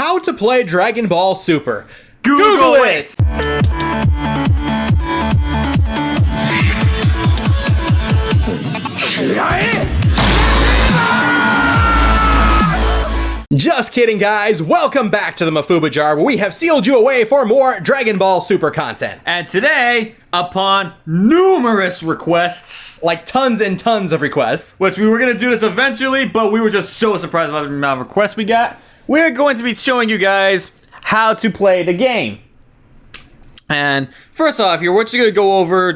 How to play Dragon Ball Super. Google it! Just kidding, guys. Welcome back to the Mafuba Jar, where we have sealed you away for more Dragon Ball Super content. And today, upon numerous requests, Like tons and tons of requests. which we were going to do this eventually, but we were just so surprised by the amount of requests we got, we're going to be showing you guys how to play the game. And first off, we're just going to go over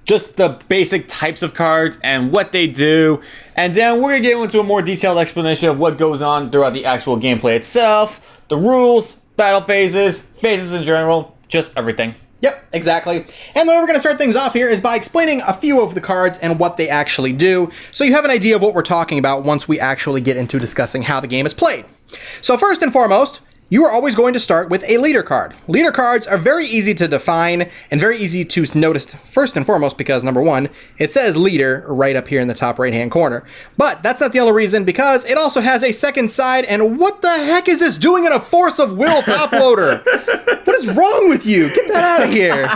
just the basic types of cards and what they do, and then we're going to get into a more detailed explanation of what goes on throughout the actual gameplay itself, the rules, battle phases in general, just everything. Yep, exactly. And the way we're going to start things off here is by explaining a few of the cards and what they actually do, so you have an idea of what we're talking about once we actually get into discussing how the game is played. So first and foremost, you are always going to start with a leader card. Leader cards are very easy to define and very easy to notice, first and foremost, because number one, it says leader right up here in the top right-hand corner. But that's not the only reason, because it also has a second side, and what the heck is this doing in a force of will top loader? What is wrong with you? Get that out of here.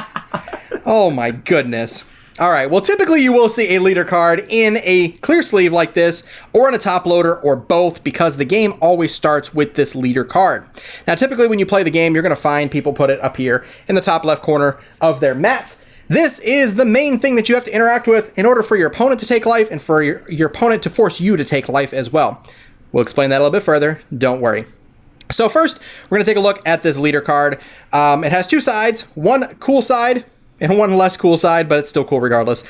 Oh my goodness. All right, well, typically you will see a leader card in a clear sleeve like this, or in a top loader, or both, because the game always starts with this leader card. Now, typically when you play the game, you're going to find people put it up here in the top left corner of their mats. This is the main thing that you have to interact with in order for your opponent to take life, and for your opponent to force you to take life as well. We'll explain that a little bit further, don't worry. So first, we're going to take a look at this leader card. It has two sides, one cool side, and one less cool side, but it's still cool regardless.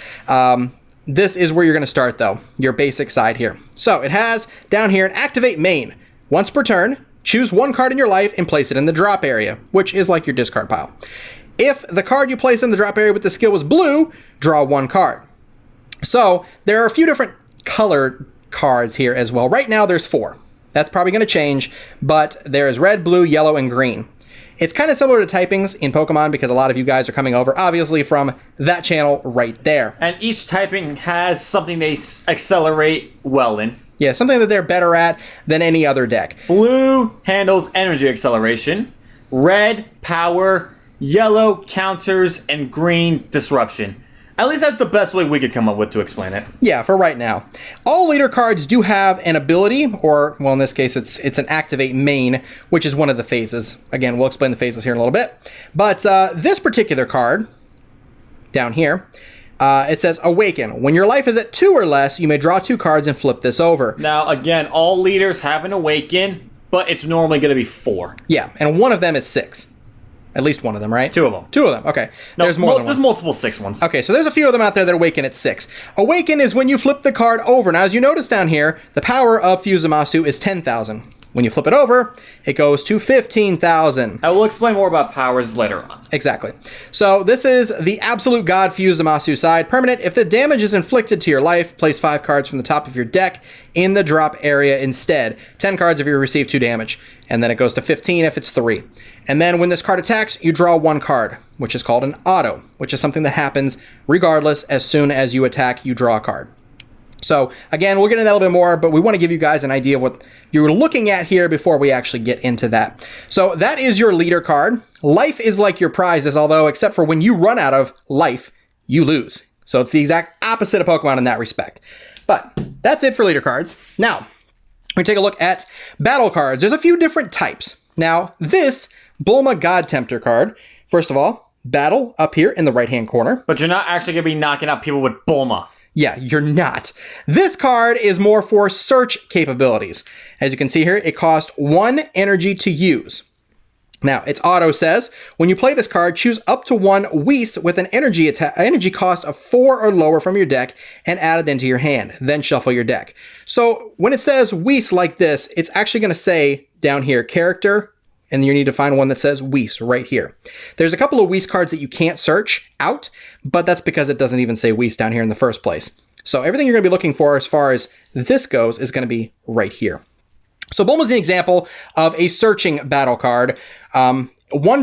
This is where you're going to start, though, your basic side here. So it has down here an activate main. Once per turn, choose one card in your life and place it in the drop area, which is like your discard pile. If the card you place in the drop area with the skill was blue, draw one card. So there are a few different colored cards here as well. Right now there's 4. That's probably going to change, but there is red, blue, yellow, and green. It's kind of similar to typings in Pokemon, because a lot of you guys are coming over, obviously, from that channel right there. And each typing has something they accelerate well in. Yeah, something that they're better at than any other deck. Blue handles energy acceleration, red, power, yellow, counters, and green, disruption. At least that's the best way we could come up with to explain it. Yeah, for right now. All leader cards do have an ability, or, well, in this case, it's an activate main, which is one of the phases. Again, we'll explain the phases here in a little bit. But this particular card, down here, it says Awaken. When your life is at 2 or less, you may draw 2 cards and flip this over. Now, again, all leaders have an Awaken, but it's normally going to be 4. Yeah, and one of them is 6. At least one of them, right? 2 of them. 2 of them, okay. No, there's more than one. There's multiple 6 ones. Okay, so there's a few of them out there that awaken at 6. Awaken is when you flip the card over. Now, as you notice down here, the power of Fusamasu is 10,000. When you flip it over, it goes to 15,000. I will explain more about powers later on. Exactly. So this is the Absolute God Fusamasu side. Permanent, if the damage is inflicted to your life, place 5 cards from the top of your deck in the drop area instead. 10 cards if you receive 2 damage. And then it goes to 15 if it's 3. And then when this card attacks, you draw 1 card, which is called an auto, which is something that happens regardless. As soon as you attack, you draw a card. So again, we'll get into that a little bit more, but we want to give you guys an idea of what you're looking at here before we actually get into that. So that is your leader card. Life is like your prizes, although except for when you run out of life, you lose. So it's the exact opposite of Pokemon in that respect. But that's it for leader cards. Now, we take a look at battle cards. There's a few different types. Now, this Bulma God Tempter card, first of all, battle up here in the right-hand corner. But you're not actually going to be knocking out people with Bulma. Yeah, you're not. This card is more for search capabilities. As you can see here, it costs 1 energy to use. Now, its auto says, when you play this card, choose up to 1 Whis with an energy cost of 4 or lower from your deck and add it into your hand. Then shuffle your deck. So when it says Whis like this, it's actually going to say down here, character, and you need to find one that says Whis right here. There's a couple of Whis cards that you can't search out, but that's because it doesn't even say Whis down here in the first place. So everything you're going to be looking for as far as this goes is going to be right here. So Bulma's an example of a searching battle card. 1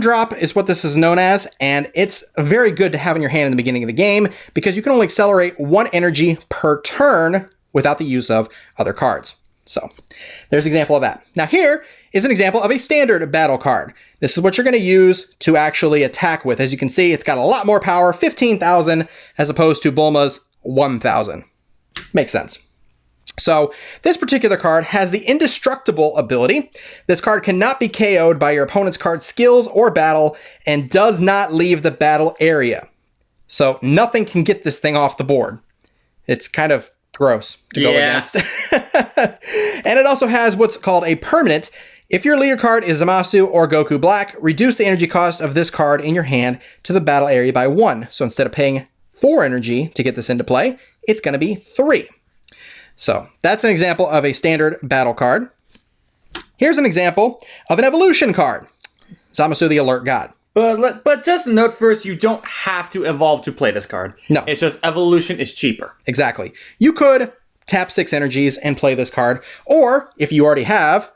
drop is what this is known as, and it's very good to have in your hand in the beginning of the game because you can only accelerate 1 energy per turn without the use of other cards. So there's an example of that. Now here is an example of a standard battle card. This is what you're going to use to actually attack with. As you can see, it's got a lot more power, 15,000, as opposed to Bulma's 1,000. Makes sense. So this particular card has the indestructible ability. This card cannot be KO'd by your opponent's card skills or battle and does not leave the battle area. So nothing can get this thing off the board. It's kind of gross to go against. And it also has what's called a permanent. If your leader card is Zamasu or Goku Black, reduce the energy cost of this card in your hand to the battle area by 1. So instead of paying 4 energy to get this into play, it's going to be 3. So that's an example of a standard battle card. Here's an example of an evolution card. Zamasu the Alert God. But just note first, you don't have to evolve to play this card. No. It's just evolution is cheaper. Exactly. You could tap 6 energies and play this card, or if you already have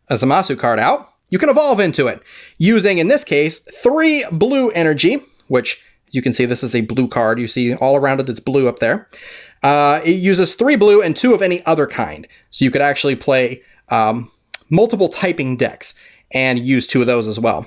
a Zamasu card out, you can evolve into it, using, in this case, 3 blue energy, which you can see this is a blue card. You see all around it, it's blue up there. It uses 3 blue and 2 of any other kind. So you could actually play multiple typing decks and use 2 of those as well.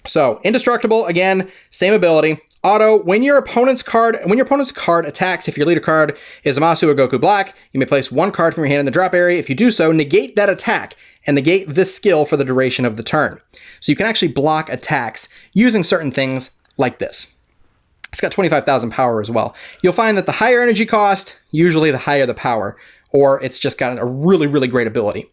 So indestructible, again, same ability. Auto, when your opponent's card attacks, if your leader card is Zamasu or Goku Black, you may place 1 card from your hand in the drop area. If you do so, negate that attack and negate this skill for the duration of the turn. So you can actually block attacks using certain things like this. It's got 25,000 power as well. You'll find that the higher energy cost, usually the higher the power, or it's just got a really, really great ability.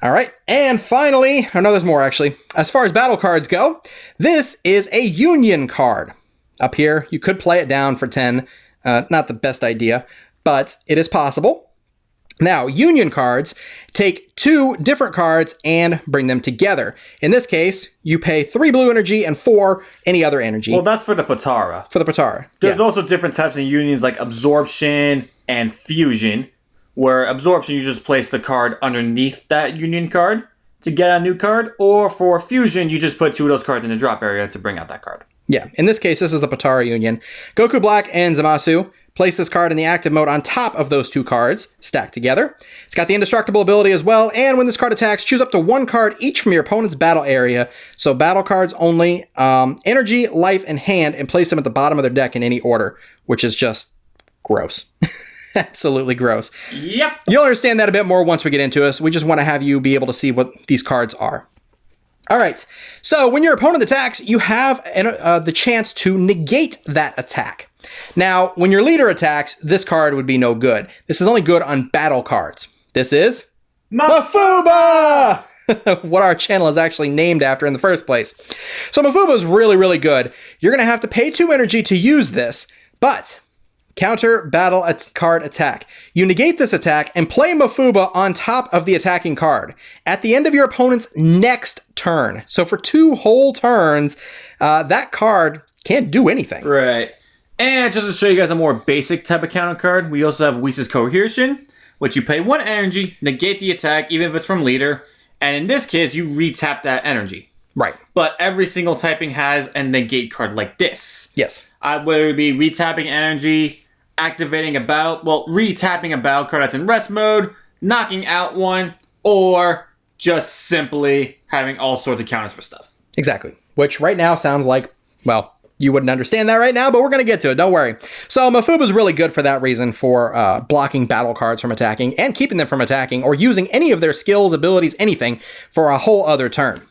All right, and finally, I know there's more actually. As far as battle cards go, this is a Union card. Up here, you could play it down for 10. Not the best idea, but it is possible. Now, Union cards take 2 different cards and bring them together. In this case, you pay 3 blue energy and 4 any other energy. Well, that's for the Potara. For the Potara. There's also different types of unions like absorption and fusion, where absorption, you just place the card underneath that union card to get a new card, or for fusion, you just put 2 of those cards in the drop area to bring out that card. Yeah, in this case, this is the Potara Union. Goku Black and Zamasu place this card in the active mode on top of those 2 cards, stacked together. It's got the indestructible ability as well, and when this card attacks, choose up to 1 card each from your opponent's battle area. So battle cards only, energy, life, and hand, and place them at the bottom of their deck in any order, which is just gross. Absolutely gross. Yep. You'll understand that a bit more once we get into it. We just want to have you be able to see what these cards are. All right, so when your opponent attacks, you have the chance to negate that attack. Now, when your leader attacks, this card would be no good. This is only good on battle cards. This is Mafuba! What our channel is actually named after in the first place. So Mafuba is really, really good. You're going to have to pay 2 energy to use this, but counter battle card attack. You negate this attack and play Mafuba on top of the attacking card at the end of your opponent's next turn. So for 2 whole turns, that card can't do anything. Right. And just to show you guys a more basic type of counter card, we also have Whis' Cohesion, which you pay 1 energy, negate the attack, even if it's from leader. And in this case, you re-tap that energy. Right. But every single typing has a negate card like this. Yes. Whether it be re-tapping energy, activating a battle, re-tapping a battle card that's in rest mode, knocking out one, or just simply having all sorts of counters for stuff. Exactly. Which right now sounds like, well, you wouldn't understand that right now, but we're going to get to it. Don't worry. So Mafuba's really good for that reason, for blocking battle cards from attacking and keeping them from attacking or using any of their skills, abilities, anything for a whole other turn.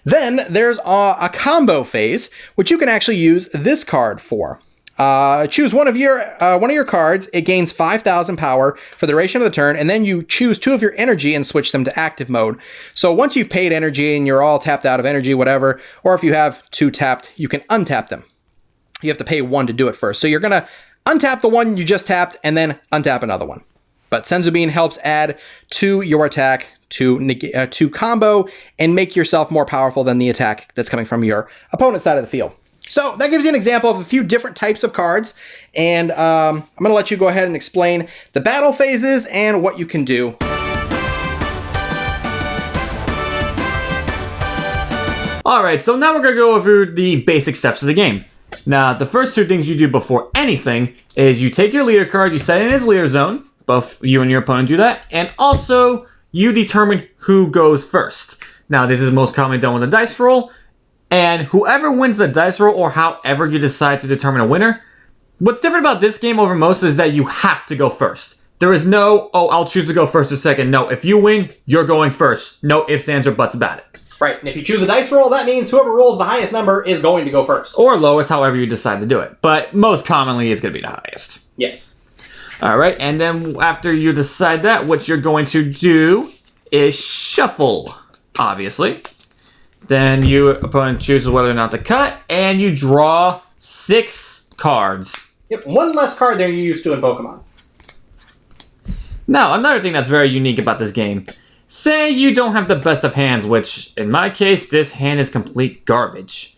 Then there's a combo phase, which you can actually use this card for. Choose one of your cards. It gains 5,000 power for the duration of the turn, and then you choose 2 of your energy and switch them to active mode. So once you've paid energy and you're all tapped out of energy, whatever, or if you have 2 tapped, you can untap them. You have to pay 1 to do it first. So you're gonna untap the one you just tapped and then untap another one. But Senzu Bean helps add to your attack to combo and make yourself more powerful than the attack that's coming from your opponent's side of the field. So that gives you an example of a few different types of cards, and I'm going to let you go ahead and explain the battle phases and what you can do. Alright, so now we're going to go over the basic steps of the game. Now, the first 2 things you do before anything is you take your leader card, you set it in his leader zone, both you and your opponent do that, and also you determine who goes first. Now, this is most commonly done with a dice roll. And whoever wins the dice roll, or however you decide to determine a winner, what's different about this game over most is that you have to go first. There is no, oh, I'll choose to go first or second. No, if you win, you're going first. No ifs, ands, or buts about it. Right, and if you choose a dice roll, that means whoever rolls the highest number is going to go first. Or lowest, however you decide to do it. But most commonly, it's going to be the highest. Yes. All right, and then after you decide that, what you're going to do is shuffle, obviously. Then your opponent chooses whether or not to cut, and you draw 6 cards. Yep, one less card than you're used to in Pokemon. Now, another thing that's very unique about this game. Say you don't have the best of hands, which, in my case, this hand is complete garbage.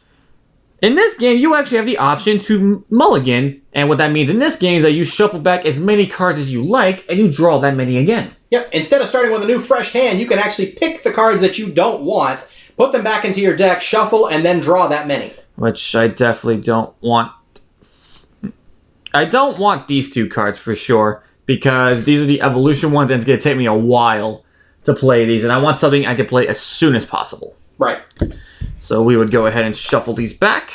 In this game, you actually have the option to mulligan, and what that means in this game is that you shuffle back as many cards as you like, and you draw that many again. Yep, instead of starting with a new fresh hand, you can actually pick the cards that you don't want, put them back into your deck, shuffle, and then draw that many. Which I definitely don't want. I don't want these 2 cards for sure, because these are the evolution ones, and it's going to take me a while to play these, and I want something I can play as soon as possible. Right. So we would go ahead and shuffle these back.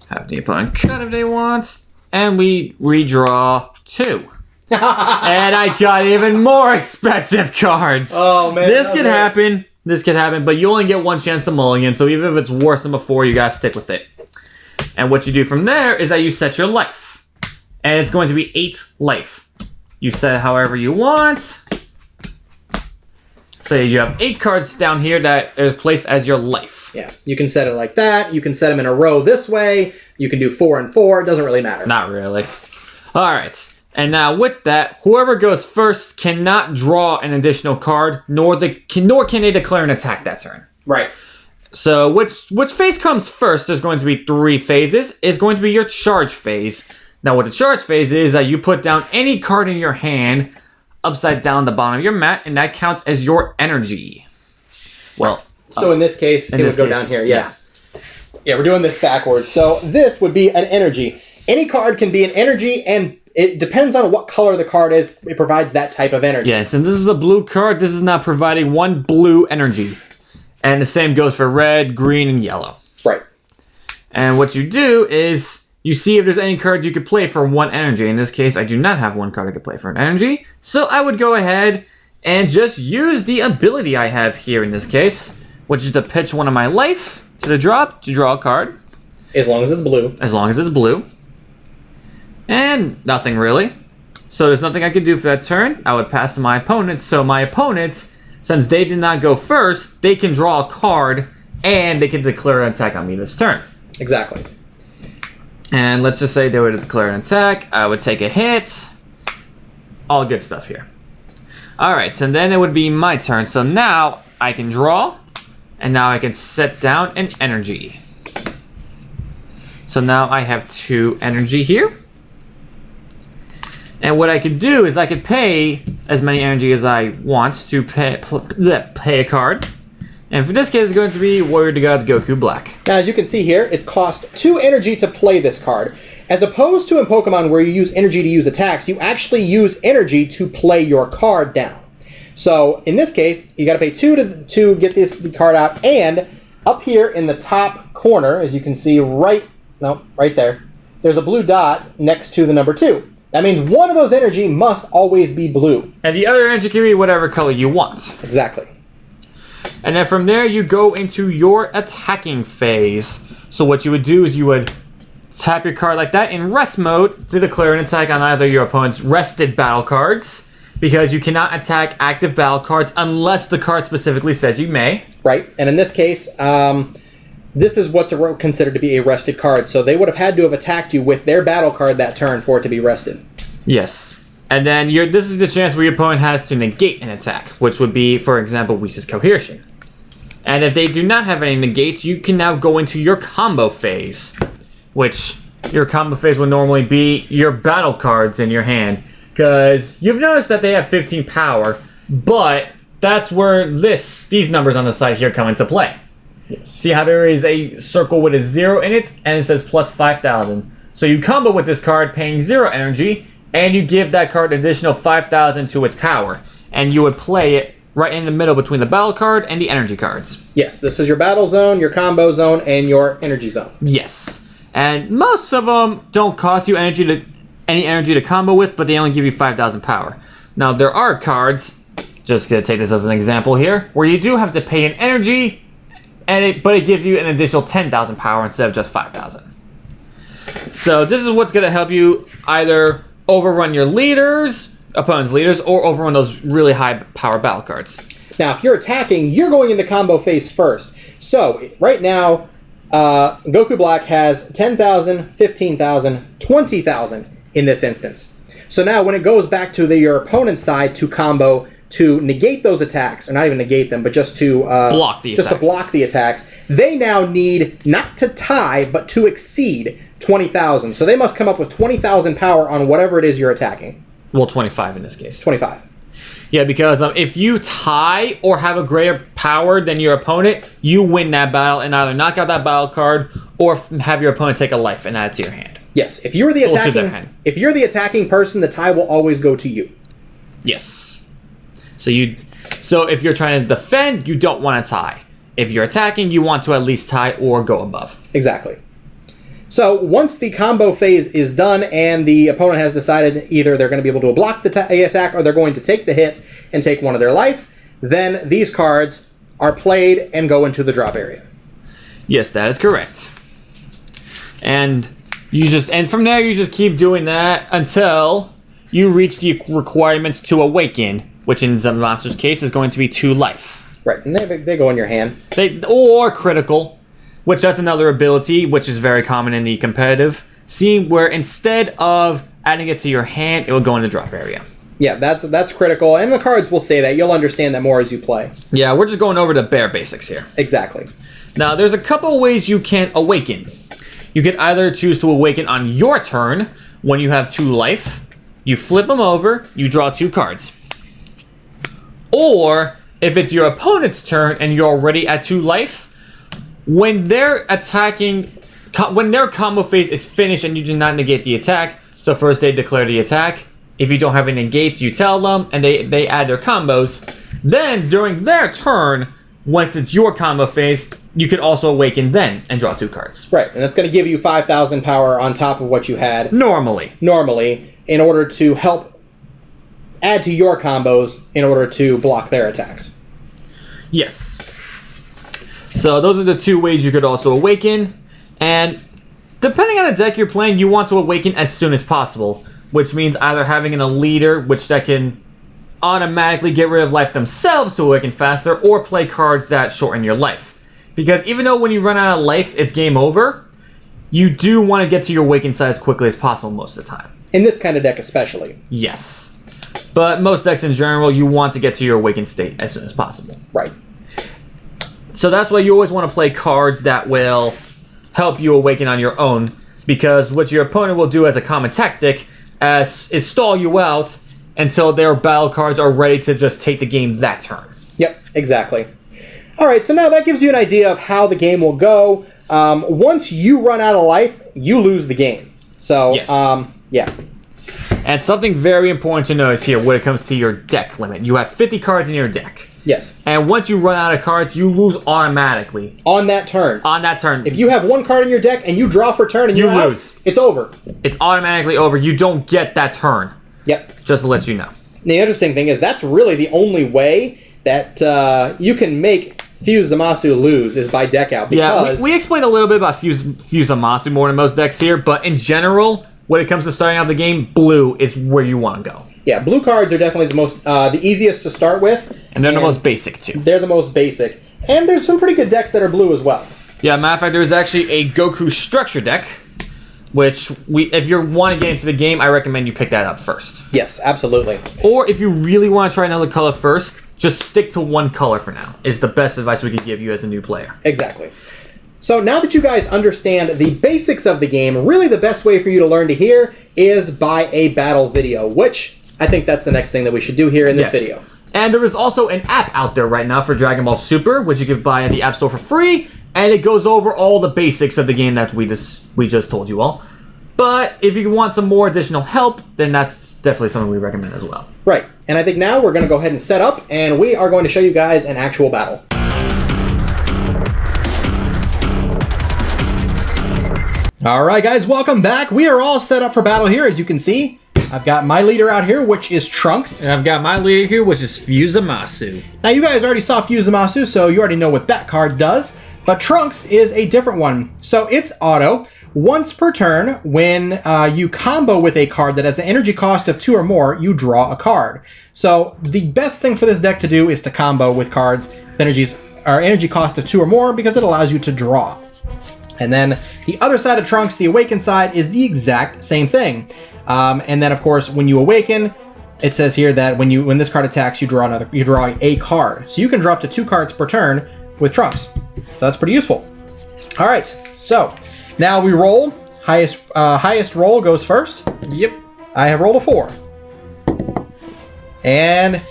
Have the opponent cut if they want, and we redraw 2. And I got even more expensive cards. Oh, man. This could happen. This could happen, but you only get one chance to mulligan, so even if it's worse than before, you gotta stick with it. And what you do from there is that you set your life. And it's going to be 8 life. You set it however you want. So you have 8 cards down here that are placed as your life. Yeah, you can set it like that. You can set them in a row this way. You can do 4 and 4. It doesn't really matter. Not really. All right. And now with that, whoever goes first cannot draw an additional card, nor can they declare an attack that turn. Right. So which phase comes first? There's going to be 3 phases. It's going to be your charge phase. Now what the charge phase is that you put down any card in your hand upside down the bottom of your mat, and that counts as your energy. Well, so in this case, it would go down here, yes. Yeah, we're doing this backwards. So this would be an energy. Any card can be an energy, and it depends on what color the card is. It provides that type of energy. Yes, and this is a blue card. This is not providing 1 blue energy. And the same goes for red, green, and yellow. Right. And what you do is you see if there's any card you could play for 1 energy. In this case, I do not have 1 card I could play for an energy. So I would go ahead and just use the ability I have here in this case, which is to pitch 1 of my life to the drop to draw a card. As long as it's blue. As long as it's blue. And nothing really. So there's nothing I could do for that turn. I would pass to my opponent. So my opponent, since they did not go first, they can draw a card and they can declare an attack on me this turn. Exactly. And let's just say they would declare an attack. I would take a hit. All good stuff here. Alright, so then it would be my turn. So now I can draw. And now I can set down an energy. So now I have 2 energy here. And what I could do is I could pay as many energy as I want to pay a card. And for this case, it's going to be Warrior to Gods Goku Black. Now, as you can see here, it costs 2 energy to play this card. As opposed to in Pokemon where you use energy to use attacks, you actually use energy to play your card down. So, in this case, you got to pay 2 to get the card out. And up here in the top corner, as you can see right there, there's a blue dot next to the number 2. That means one of those energy must always be blue. And the other energy can be whatever color you want. Exactly. And then from there, you go into your attacking phase. So what you would do is you would tap your card like that in rest mode to declare an attack on either your opponent's rested battle cards, because you cannot attack active battle cards unless the card specifically says you may. Right, and in this case, this is what's considered to be a rested card. So they would have had to have attacked you with their battle card that turn for it to be rested. Yes. And then this is the chance where your opponent has to negate an attack, which would be, for example, Whis' Cohesion. And if they do not have any negates, you can now go into your combo phase, which your combo phase would normally be your battle cards in your hand. Because you've noticed that they have 15 power, but that's where these numbers on the side here come into play. Yes. See how there is a circle with a 0 in it, and it says plus 5,000. So you combo with this card, paying 0 energy, and you give that card an additional 5,000 to its power, and you would play it right in the middle between the battle card and the energy cards. Yes, this is your battle zone, your combo zone, and your energy zone. Yes, and most of them don't cost you any energy to combo with, but they only give you 5,000 power. Now there are cards, just gonna take this as an example here, where you do have to pay an energy, but it gives you an additional 10,000 power instead of just 5,000. So this is what's gonna help you either overrun your opponent's leaders, or overrun those really high power battle cards. Now, if you're attacking, you're going into combo phase first. So, right now, Goku Black has 10,000, 15,000, 20,000 in this instance. So now, when it goes back to your opponent's side to combo to negate those attacks, or not even negate them, but just to block the attacks, they now need not to tie, but to exceed 20,000. So they must come up with 20,000 power on whatever it is you're attacking. Well, 25 in this case. 25. Yeah, because if you tie or have a greater power than your opponent, you win that battle and either knock out that battle card or have your opponent take a life and add it to your hand. Yes, if you're the attacking person, the tie will always go to you. Yes. So if you're trying to defend, you don't want to tie. If you're attacking, you want to at least tie or go above. Exactly. So once the combo phase is done and the opponent has decided either they're going to be able to block the attack or they're going to take the hit and take one of their life, then these cards are played and go into the drop area. Yes, that is correct. And from there you just keep doing that until you reach the requirements to awaken, which in the monster's case is going to be 2 life. Right, and they go in your hand. Or critical. Which that's another ability, which is very common in the competitive scene, where instead of adding it to your hand, it will go in the drop area. Yeah, that's critical, and the cards will say that. You'll understand that more as you play. Yeah, we're just going over the bare basics here. Exactly. Now, there's a couple ways you can awaken. You can either choose to awaken on your turn, when you have 2 life, you flip them over, you draw 2 cards. Or, if it's your opponent's turn and you're already at 2 life, when they're attacking, when their combo phase is finished and you do not negate the attack, so first they declare the attack, if you don't have any negates, you tell them, and they add their combos. Then, during their turn, once it's your combo phase, you can also awaken then and draw 2 cards. Right, and that's going to give you 5,000 power on top of what you had. Normally, in order to help add to your combos in order to block their attacks. Yes. So those are the 2 ways you could also awaken, and depending on the deck you're playing, you want to awaken as soon as possible, which means either having a leader, which that can automatically get rid of life themselves to awaken faster, or play cards that shorten your life. Because even though when you run out of life, it's game over, you do want to get to your awaken side as quickly as possible most of the time. In this kind of deck especially. Yes. But most decks in general, you want to get to your awakened state as soon as possible. Right. So that's why you always want to play cards that will help you awaken on your own, because what your opponent will do as a common tactic is stall you out until their battle cards are ready to just take the game that turn. Yep, exactly. Alright, so now that gives you an idea of how the game will go. Once you run out of life, you lose the game. So, yes. Yeah. And something very important to notice here when it comes to your deck limit. You have 50 cards in your deck. Yes. And once you run out of cards, you lose automatically. On that turn. On that turn. If you have 1 card in your deck and you draw for turn and you lose, it's over. It's automatically over. You don't get that turn. Yep. Just to let you know. The interesting thing is that's really the only way that you can make Fuse Zamasu lose is by deck out. Because yeah, we explained a little bit about Fuse Zamasu more than most decks here, but in general, when it comes to starting out the game, blue is where you want to go. Yeah, blue cards are definitely the easiest to start with. And they're the most basic, too. They're the most basic. And there's some pretty good decks that are blue as well. Yeah, matter of fact, there's actually a Goku structure deck, which, if you want to get into the game, I recommend you pick that up first. Yes, absolutely. Or if you really want to try another color first, just stick to 1 color for now, is the best advice we could give you as a new player. Exactly. So now that you guys understand the basics of the game, really the best way for you to learn to hear is by a battle video, which I think that's the next thing that we should do here in this video. And there is also an app out there right now for Dragon Ball Super, which you can buy at the App Store for free, and it goes over all the basics of the game that we just told you all. But if you want some more additional help, then that's definitely something we recommend as well. Right. And I think now we're going to go ahead and set up, and we are going to show you guys an actual battle. All right, guys, welcome back. We are all set up for battle here. As you can see, I've got my leader out here, which is Trunks. And I've got my leader here, which is Fusamasu. Now, you guys already saw Fusamasu, so you already know what that card does. But Trunks is a different one. So it's auto. Once per turn, when you combo with a card that has an energy cost of 2 or more, you draw a card. So the best thing for this deck to do is to combo with cards with energy cost of 2 or more, because it allows you to draw. And then the other side of Trunks, the Awakened side, is the exact same thing. And then, of course, when you Awaken, it says here that when this card attacks, you draw a card. So you can draw up to 2 cards per turn with Trunks. So that's pretty useful. All right, so now we roll. Highest roll goes first. Yep. I have rolled a 4. And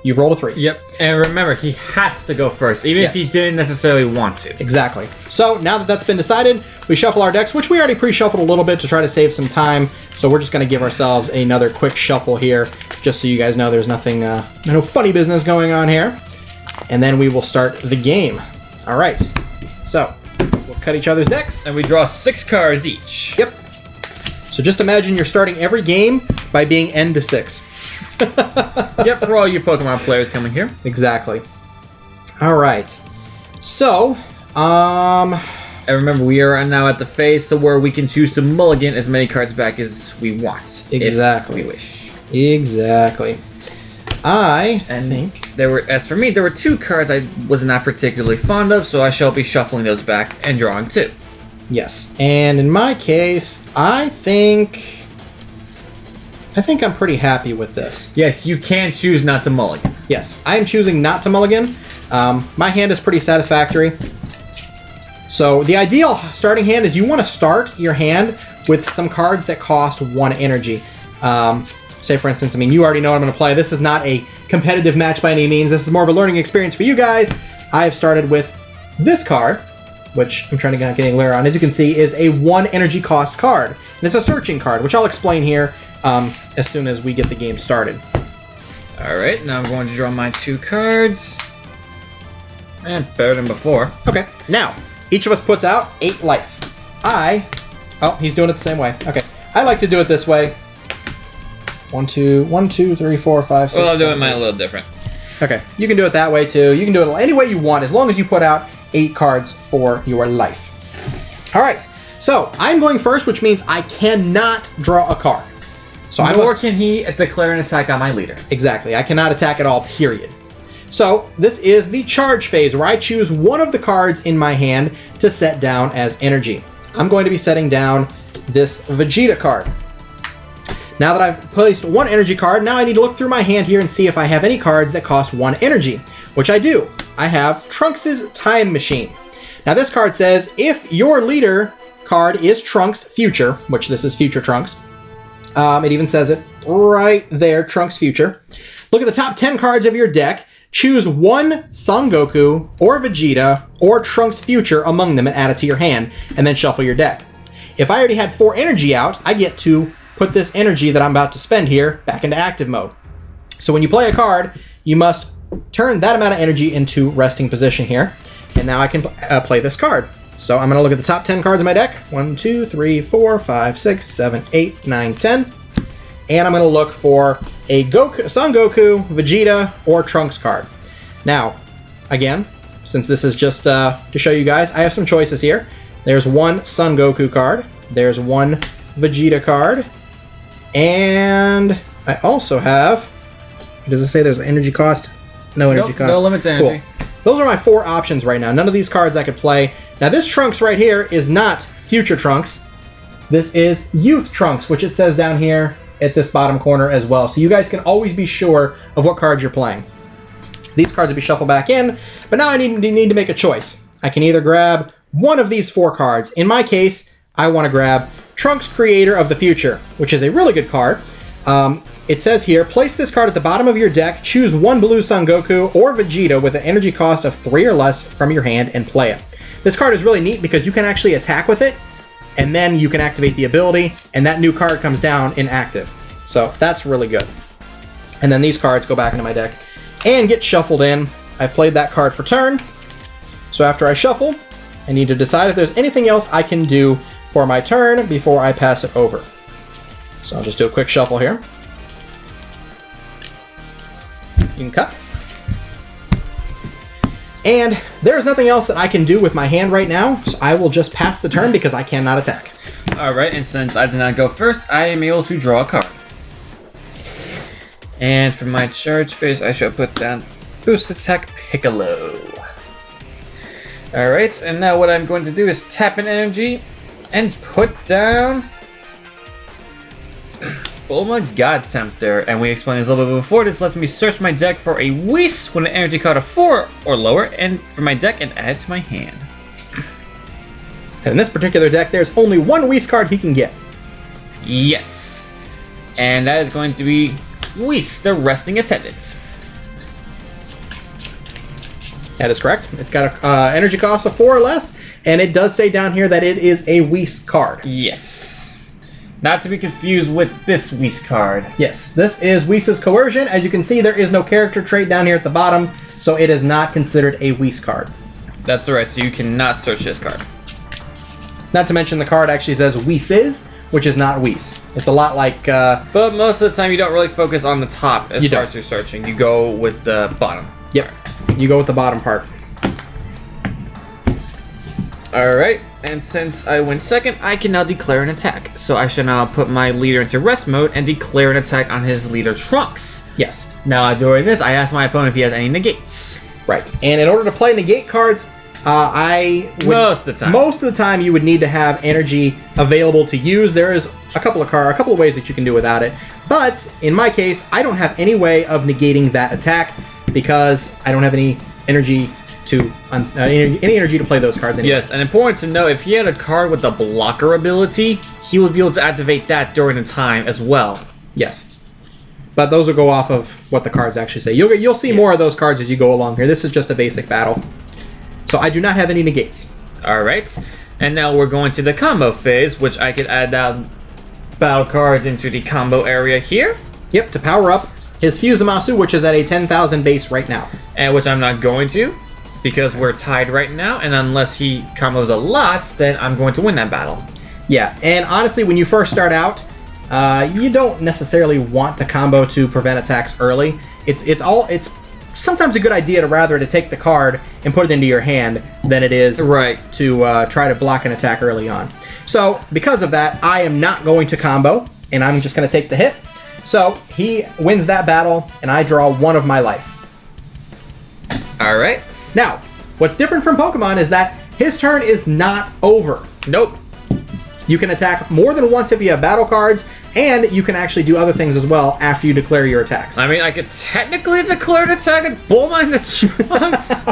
you've rolled a 3. Yep. And remember, he has to go first, even if he didn't necessarily want to. Exactly. So now that that's been decided, we shuffle our decks, which we already pre-shuffled a little bit to try to save some time. So we're just going to give ourselves another quick shuffle here, just so you guys know there's nothing, no funny business going on here. And then we will start the game. All right. So we'll cut each other's decks. And we draw 6 cards each. Yep. So just imagine you're starting every game by being N to 6. Yep, for all you Pokemon players coming here. Exactly. All right. So, and remember, we are now at the phase to where we can choose to mulligan as many cards back as we want. Exactly. If we wish. Exactly. I think as for me, there were 2 cards I was not particularly fond of, so I shall be shuffling those back and drawing 2. Yes. And in my case, I think I'm pretty happy with this. Yes, you can choose not to mulligan. Yes, I am choosing not to mulligan. My hand is pretty satisfactory. So the ideal starting hand is you want to start your hand with some cards that cost 1 energy. Say, for instance, you already know what I'm going to play. This is not a competitive match by any means. This is more of a learning experience for you guys. I have started with this card, which I'm trying to get a on. As you can see, is a 1 energy cost card. And it's a searching card, which I'll explain here as soon as we get the game started. All right, now I'm going to draw my 2 cards. And better than before. Okay, now, each of us puts out 8 life. Oh, he's doing it the same way. Okay, I like to do it this way. 1, 2, 3, 4, 5, 6. Well, I'm doing mine a little different. Okay, you can do it that way too. You can do it any way you want, as long as you put out 8 cards for your life. All right, so I'm going first, which means I cannot draw a card. So Nor can he declare an attack on my leader. Exactly, I cannot attack at all, period. So this is the charge phase, where I choose one of the cards in my hand to set down as energy. I'm going to be setting down this Vegeta card. Now that I've placed 1 energy card, now I need to look through my hand here and see if I have any cards that cost 1 energy, which I do. I have Trunks' Time Machine. Now this card says, if your leader card is Trunks Future, which this is Future Trunks, it even says it right there, Trunks Future. Look at the top 10 cards of your deck, choose 1 Son Goku, or Vegeta, or Trunks Future among them and add it to your hand, and then shuffle your deck. If I already had 4 energy out, I get to put this energy that I'm about to spend here back into active mode. So when you play a card, you must turn that amount of energy into resting position here. And now I can play this card. So I'm going to look at the top 10 cards in my deck. 1, 2, 3, 4, 5, 6, 7, 8, 9, 10. And I'm going to look for a Son Goku, Vegeta, or Trunks card. Now, again, since this is just to show you guys, I have some choices here. There's 1 Son Goku card. There's 1 Vegeta card. And I also have, does it say there's an energy cost? No energy cost. No limit to energy. Cool. Those are my 4 options right now. None of these cards I could play. Now this Trunks right here is not Future Trunks. This is Youth Trunks, which it says down here at this bottom corner as well. So you guys can always be sure of what cards you're playing. These cards will be shuffled back in, but now I need to make a choice. I can either grab one of these 4 cards. In my case, I want to grab Trunks Creator of the Future, which is a really good card. It says here, place this card at the bottom of your deck, choose 1 Blue Son Goku or Vegeta with an energy cost of 3 or less from your hand and play it. This card is really neat because you can actually attack with it and then you can activate the ability, and that new card comes down inactive. So that's really good. And then these cards go back into my deck and get shuffled in. I've played that card for turn. So after I shuffle, I need to decide if there's anything else I can do for my turn before I pass it over. So I'll just do a quick shuffle here. You can cut. And there's nothing else that I can do with my hand right now, so I will just pass the turn because I cannot attack. Alright, and since I did not go first, I am able to draw a card. And for my charge phase, I shall put down Boost Attack Piccolo. Alright, and now what I'm going to do is tap an energy and put down Bulma God Tempter. And we explained this a little bit before. This lets me search my deck for a Whis with an energy card of 4 or lower and for my deck and add it to my hand. And in this particular deck, there's only one Whis card he can get. Yes. And that is going to be Whis, the Resting Attendant. That is correct. It's got an energy cost of 4 or less, and it does say down here that it is a Whis card. Yes. Not to be confused with this Whis card. Yes, this is Whis' Coercion. As you can see, there is no character trait down here at the bottom, so it is not considered a Whis card. That's right, so you cannot search this card. Not to mention the card actually says Whis, which is not Whis. It's a lot like... But most of the time you don't really focus on the top as far as you're searching. You go with the bottom. Yep, you go with the bottom part. Alright, and since I went second, I can now declare an attack. So I shall now put my leader into rest mode and declare an attack on his leader Trunks. Yes. Now during this, I ask my opponent if he has any negates. Right, and in order to play negate cards, most of the time you would need to have energy available to use. There is a couple of ways that you can do without it. But in my case, I don't have any way of negating that attack because I don't have any energy to any energy to play those cards anymore. Yes, and important to know, if he had a card with a blocker ability, he would be able to activate that during the time as well. Yes. But those will go off of what the cards actually say. You'll see more of those cards as you go along here. This is just a basic battle. So I do not have any negates. Alright, and now we're going to the combo phase, which I could add down battle cards into the combo area here. Yep, to power up his Fusamasu, which is at a 10,000 base right now. And which I'm not going to, because we're tied right now, and unless he combos a lot, then I'm going to win that battle. Yeah, and honestly, when you first start out, you don't necessarily want to combo to prevent attacks early. It's sometimes a good idea to take the card and put it into your hand than it is to try to block an attack early on. So because of that, I am not going to combo, and I'm just going to take the hit. So he wins that battle, and I draw 1 of my life. Alright. Now, what's different from Pokemon is that his turn is not over. Nope. You can attack more than once if you have battle cards, and you can actually do other things as well after you declare your attacks. I mean, I could technically declare an attack at Bulma in the Trunks,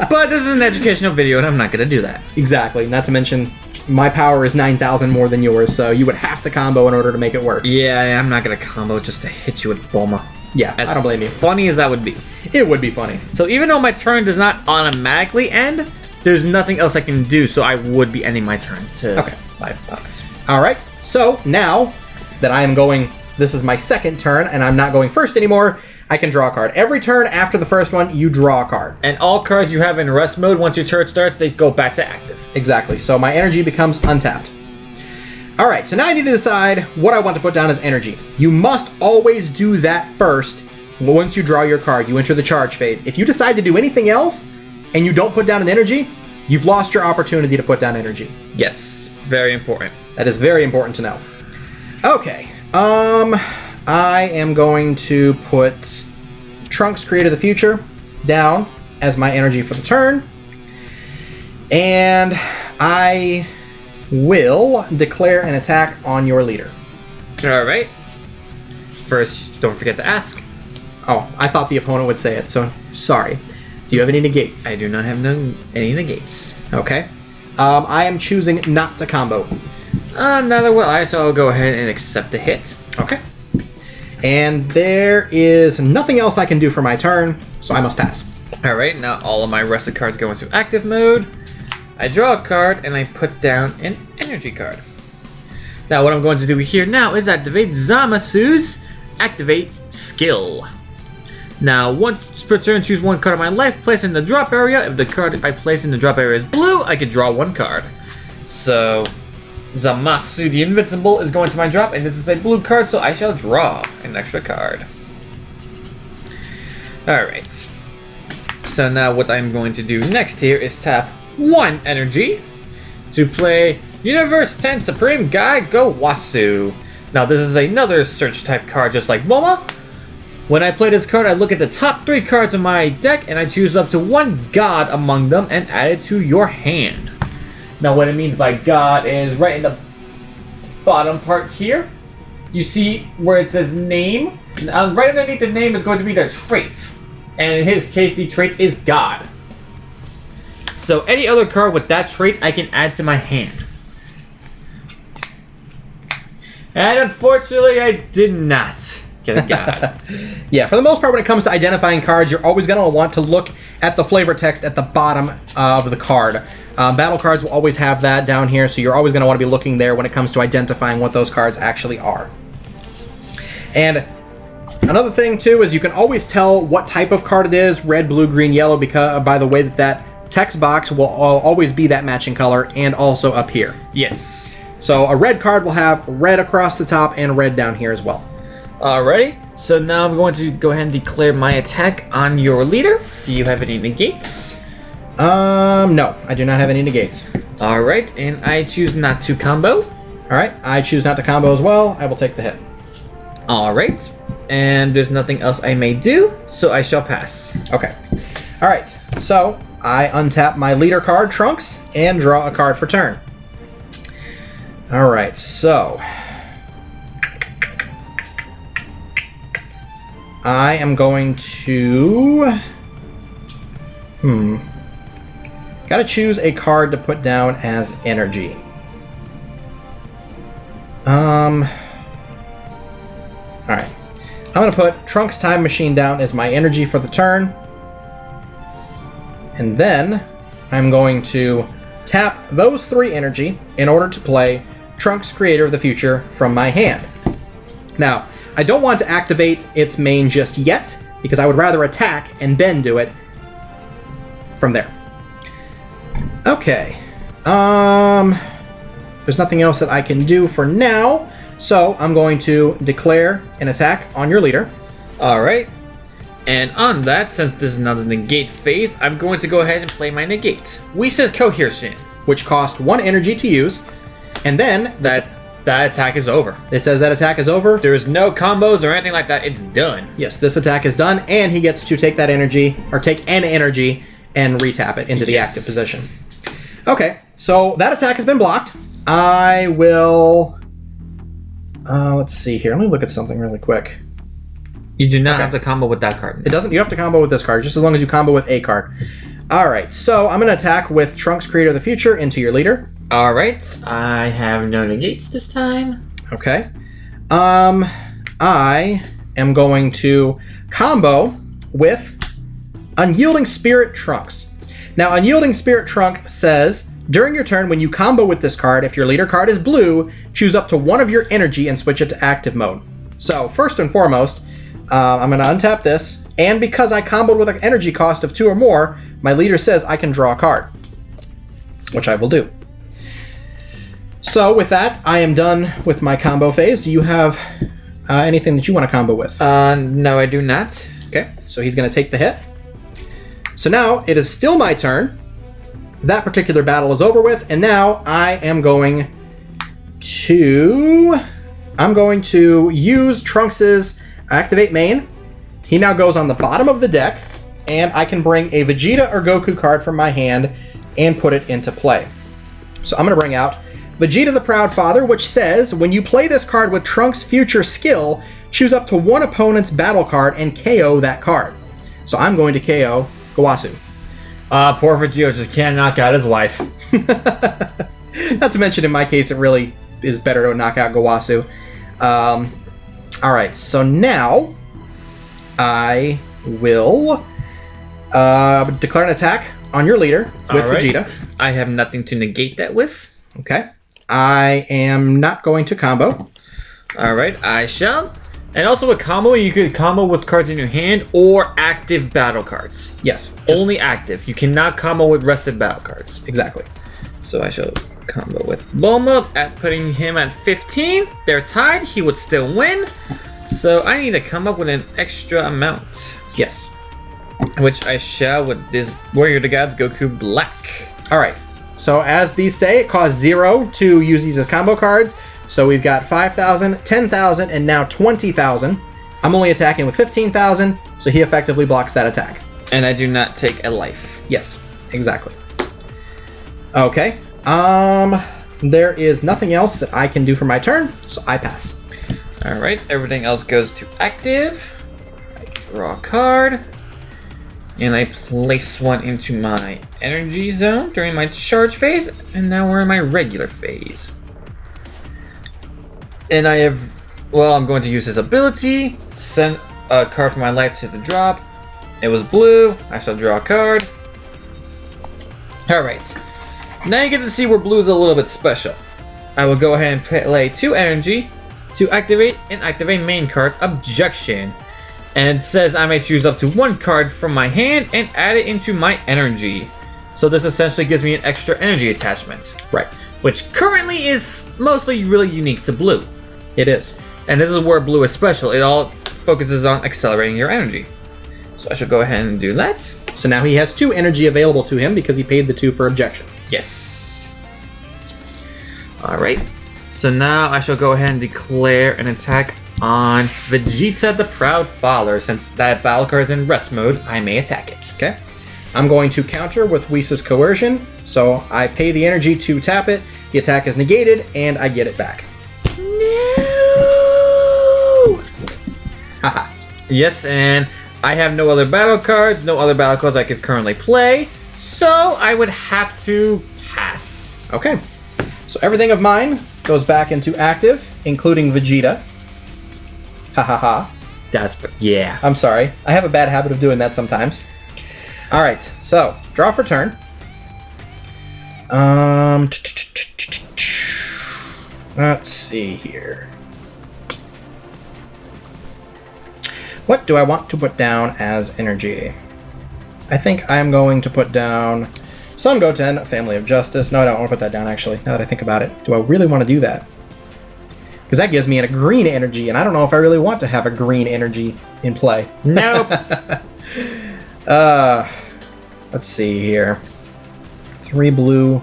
but this is an educational video, and I'm not going to do that. Exactly. Not to mention, my power is 9,000 more than yours, so you would have to combo in order to make it work. Yeah, I'm not going to combo just to hit you with Bulma. Yeah, I don't blame you. Funny as that would be. It would be funny. So even though my turn does not automatically end, there's nothing else I can do, so I would be ending my turn to my opponents. All right, so now that I am going, this is my second turn, and I'm not going first anymore, I can draw a card. Every turn after the first one, you draw a card. And all cards you have in rest mode, once your turn starts, they go back to active. Exactly, so my energy becomes untapped. All right, so now I need to decide what I want to put down as energy. You must always do that first. Once you draw your card, you enter the charge phase. If you decide to do anything else and you don't put down an energy, you've lost your opportunity to put down energy. Yes, very important. That is very important to know. Okay, I am going to put Trunks Create of the Future down as my energy for the turn. And I will declare an attack on your leader. Alright. First, don't forget to ask. Oh, I thought the opponent would say it, so sorry. Do you have any negates? I do not have any negates. Okay. I am choosing not to combo. Neither will I, so I'll go ahead and accept the hit. Okay. And there is nothing else I can do for my turn, so I must pass. Alright, now all of my rested cards go into active mode. I draw a card, and I put down an energy card. Now, what I'm going to do here now is activate Zamasu's Activate Skill. Now, once per turn, choose one card of my life, place in the drop area. If the card I place in the drop area is blue, I can draw one card. So, Zamasu the Invincible is going to my drop, and this is a blue card, so I shall draw an extra card. Alright. So now what I'm going to do next here is tap 1 energy to play Universe 10 Supreme Guy Gowasu. Now this is another search type card just like Momo. When I play this card, I look at the top 3 cards of my deck and I choose up to 1 god among them and add it to your hand. Now what it means by god is right in the bottom part here. You see where it says name. Right underneath the name is going to be the trait. And in his case, the trait is God. So any other card with that trait, I can add to my hand. And unfortunately, I did not get a God. Yeah, for the most part, when it comes to identifying cards, you're always going to want to look at the flavor text at the bottom of the card. Battle cards will always have that down here, so you're always going to want to be looking there when it comes to identifying what those cards actually are. And another thing, too, is you can always tell what type of card it is, red, blue, green, yellow, because by the way that text box will always be that matching color, and also up here. Yes. So a red card will have red across the top and red down here as well. Alrighty, so now I'm going to go ahead and declare my attack on your leader. Do you have any negates? No, I do not have any negates. Alright, and I choose not to combo. Alright, I choose not to combo as well. I will take the hit. Alright, and there's nothing else I may do, so I shall pass. Okay. Alright, so I untap my leader card, Trunks, and draw a card for turn. Alright, so I am going to... Gotta choose a card to put down as energy. Alright. I'm gonna put Trunks Time Machine down as my energy for the turn. And then I'm going to tap those 3 energy in order to play Trunks Creator of the Future from my hand. Now, I don't want to activate its main just yet, because I would rather attack and then do it from there. Okay. There's nothing else that I can do for now, so I'm going to declare an attack on your leader. Alright. And on that, since this is not a negate phase, I'm going to go ahead and play my negate. Whisa's Cohesion. Which cost 1 energy to use, and then That attack is over. it says that attack is over. There's no combos or anything like that. It's done. Yes, this attack is done, and he gets to take that energy, or take an energy, and retap it into the active position. Okay, so that attack has been blocked. I will... let's see here. Let me look at something really quick. You do not have to combo with that card. It doesn't. You have to combo with this card, just as long as you combo with a card. Alright, so I'm going to attack with Trunks Creator of the Future into your leader. Alright, I have no negates this time. Okay. I am going to combo with Unyielding Spirit Trunks. Now, Unyielding Spirit Trunk says, during your turn, when you combo with this card, if your leader card is blue, choose up to 1 of your energy and switch it to active mode. So, first and foremost, I'm going to untap this, and because I comboed with an energy cost of 2 or more, my leader says I can draw a card, which I will do. So, with that, I am done with my combo phase. Do you have anything that you want to combo with? No, I do not. Okay, so he's going to take the hit. So now, it is still my turn. That particular battle is over with, and now I am going to... use Trunks' Activate Main. He now goes on the bottom of the deck, and I can bring a Vegeta or Goku card from my hand and put it into play. So I'm going to bring out Vegeta the Proud Father, which says, when you play this card with Trunks' future skill, choose up to 1 opponent's battle card and KO that card. So I'm going to KO Gowasu. Poor Vegeta just can't knock out his wife. Not to mention, in my case, it really is better to knock out Gowasu. Alright, so now I will Declare an attack on your leader with All right. Vegeta. I have nothing to negate that with. Okay. I am not going to combo. All right, I shall. And also a combo, you could combo with cards in your hand or active battle cards. Yes. Only active. You cannot combo with rested battle cards. Exactly. So I shall combo with Bulma at putting him at 15. They're tied. He would still win. So I need to come up with an extra amount. Yes. Which I shall with this Warrior of the Gods Goku Black. All right. So as these say, it costs 0 to use these as combo cards. So we've got 5,000, 10,000, and now 20,000. I'm only attacking with 15,000, so he effectively blocks that attack. And I do not take a life. Yes, exactly. Okay. There is nothing else that I can do for my turn, so I pass. Alright, everything else goes to active. I draw a card. And I place one into my energy zone during my charge phase. And now we're in my regular phase. And I have, well, I'm going to use his ability. Send a card from my life to the drop. It was blue. I shall draw a card. Alright. Now you get to see where blue is a little bit special. I will go ahead and play 2 energy to activate and activate main card Objection. And it says I may choose up to 1 card from my hand and add it into my energy. So this essentially gives me an extra energy attachment. Right. Which currently is mostly really unique to blue. It is. And this is where blue is special. It all focuses on accelerating your energy. So I should go ahead and do that. So now he has 2 energy available to him because he paid the 2 for Objection. Yes. Alright. So now I shall go ahead and declare an attack on Vegeta the Proud Father. Since that battle card is in rest mode, I may attack it. Okay. I'm going to counter with Whis' Coercion. So I pay the energy to tap it. The attack is negated, and I get it back. No! Haha. Yes, and I have no other battle cards, no other battle cards I could currently play, so I would have to pass. Okay. So everything of mine goes back into active, including Vegeta. Ha ha ha. Yeah. I'm sorry. I have a bad habit of doing that sometimes. All right. So draw for turn. Let's see here. What do I want to put down as energy? I think I'm going to put down Son Goten, Family of Justice. No, I don't want to put that down, actually, now that I think about it. Do I really want to do that? Because that gives me a green energy, and I don't know if I really want to have a green energy in play. Nope. Let's see here. 3 blue.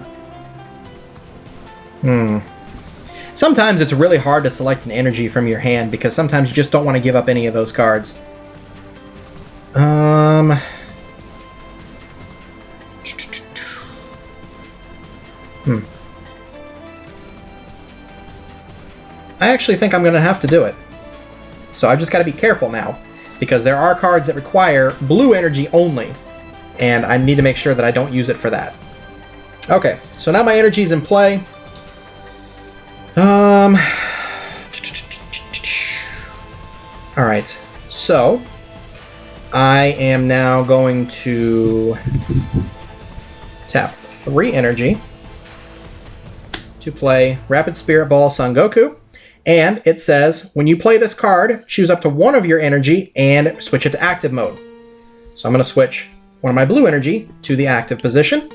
Sometimes it's really hard to select an energy from your hand because sometimes you just don't want to give up any of those cards. I actually think I'm going to have to do it. So I've just got to be careful now because there are cards that require blue energy only, and I need to make sure that I don't use it for that. Okay, so now my energy's in play. Alright, so I am now going to tap 3 energy to play Rapid Spirit Ball Son Goku. And it says, when you play this card, choose up to 1 of your energy and switch it to active mode. So I'm going to switch 1 of my blue energy to the active position.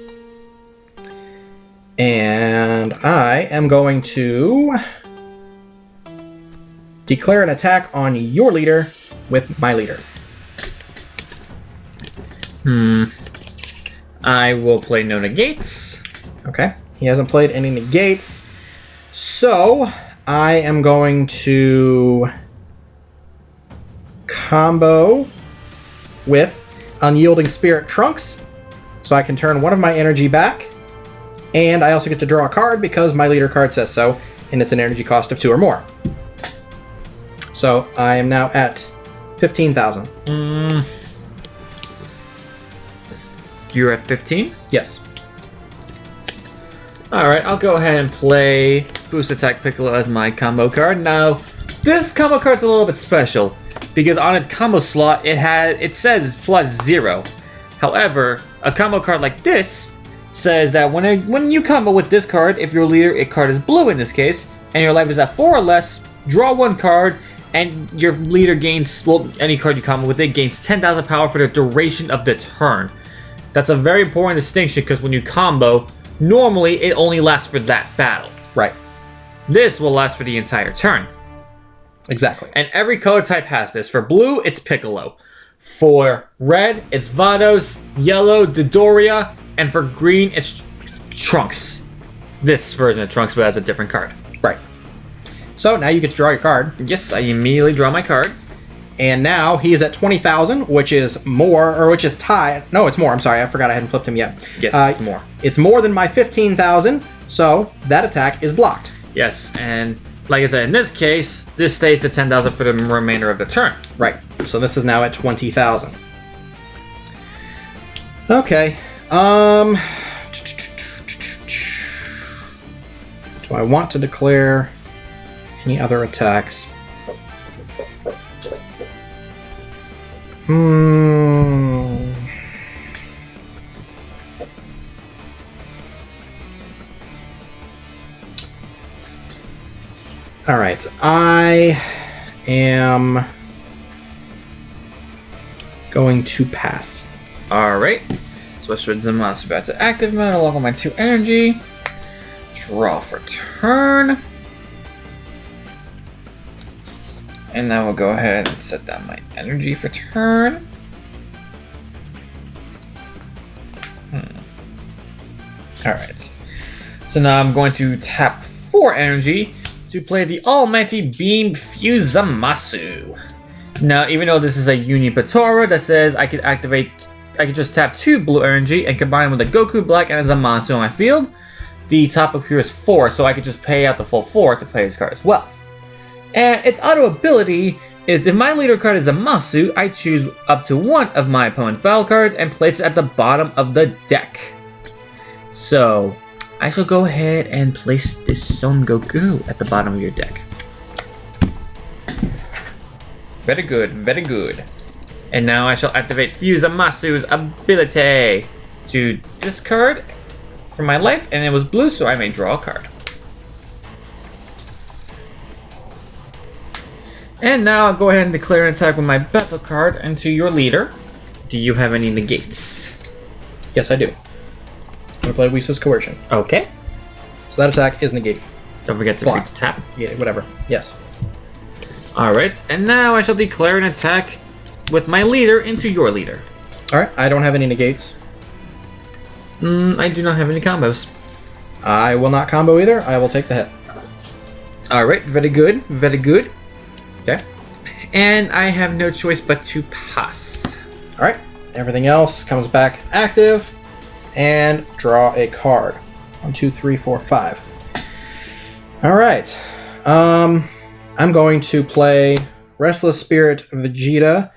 And I am going to declare an attack on your leader with my leader. I will play no negates. Okay, he hasn't played any negates. So I am going to combo with Unyielding Spirit Trunks, so I can turn 1 of my energy back. And I also get to draw a card because my leader card says so, and it's an energy cost of 2 or more. So I am now at 15,000. You're at 15? Yes. Alright, I'll go ahead and play Boost Attack Piccolo as my combo card. Now, this combo card's a little bit special because on its combo slot, it says +0. However, a combo card like this says that when you combo with this card, if your leader card is blue in this case, and your life is at 4 or less, draw 1 card, and your leader gains, well, any card you combo with it gains 10,000 power for the duration of the turn. That's a very important distinction because when you combo, normally it only lasts for that battle. Right. This will last for the entire turn. Exactly. And every color type has this. For blue, it's Piccolo. For red, it's Vados, yellow, Dodoria, and for green, it's Trunks. This version of Trunks, but has a different card. Right. So now you get to draw your card. Yes, I immediately draw my card. And now he is at 20,000, which is more, or which is tied. No, it's more. I'm sorry. I forgot I hadn't flipped him yet. Yes, it's more. It's more than my 15,000, so that attack is blocked. Yes, and like I said, in this case, this stays to 10,000 for the remainder of the turn. Right. So this is now at 20,000. Okay. Do I want to declare any other attacks? All right. I am going to pass. Alright. Switch to the monster back to active mode along with my 2 energy. Draw for turn. And now we'll go ahead and set down my energy for turn. Alright. So now I'm going to tap 4 energy to play the Almighty Beam Fusamasu. Now, even though this is a Unipatora that says I could just tap 2 blue energy and combine them with a Goku Black and a Zamasu on my field, the top up here is 4, so I could just pay out the full 4 to play this card as well. And its auto ability is if my leader card is Zamasu, I choose up to 1 of my opponent's battle cards and place it at the bottom of the deck. So, I shall go ahead and place this Son Goku at the bottom of your deck. Very good, very good. And now I shall activate Fusamasu's ability to discard from my life, and it was blue, so I may draw a card. And now I'll go ahead and declare an attack with my battle card into your leader. Do you have any negates? Yes, I do. I'm going to play Whisa's Coercion. Okay. So that attack is negated. Don't forget to Blocked. tap. Yeah, whatever. Yes. Alright, and now I shall declare an attack with my leader into your leader. Alright, I don't have any negates. I do not have any combos. I will not combo either. I will take the hit. Alright, very good, very good. Okay. And I have no choice but to pass. Alright, everything else comes back active. And draw a card. 1, 2, 3, 4, 5. Alright. I'm going to play Restless Spirit Vegeta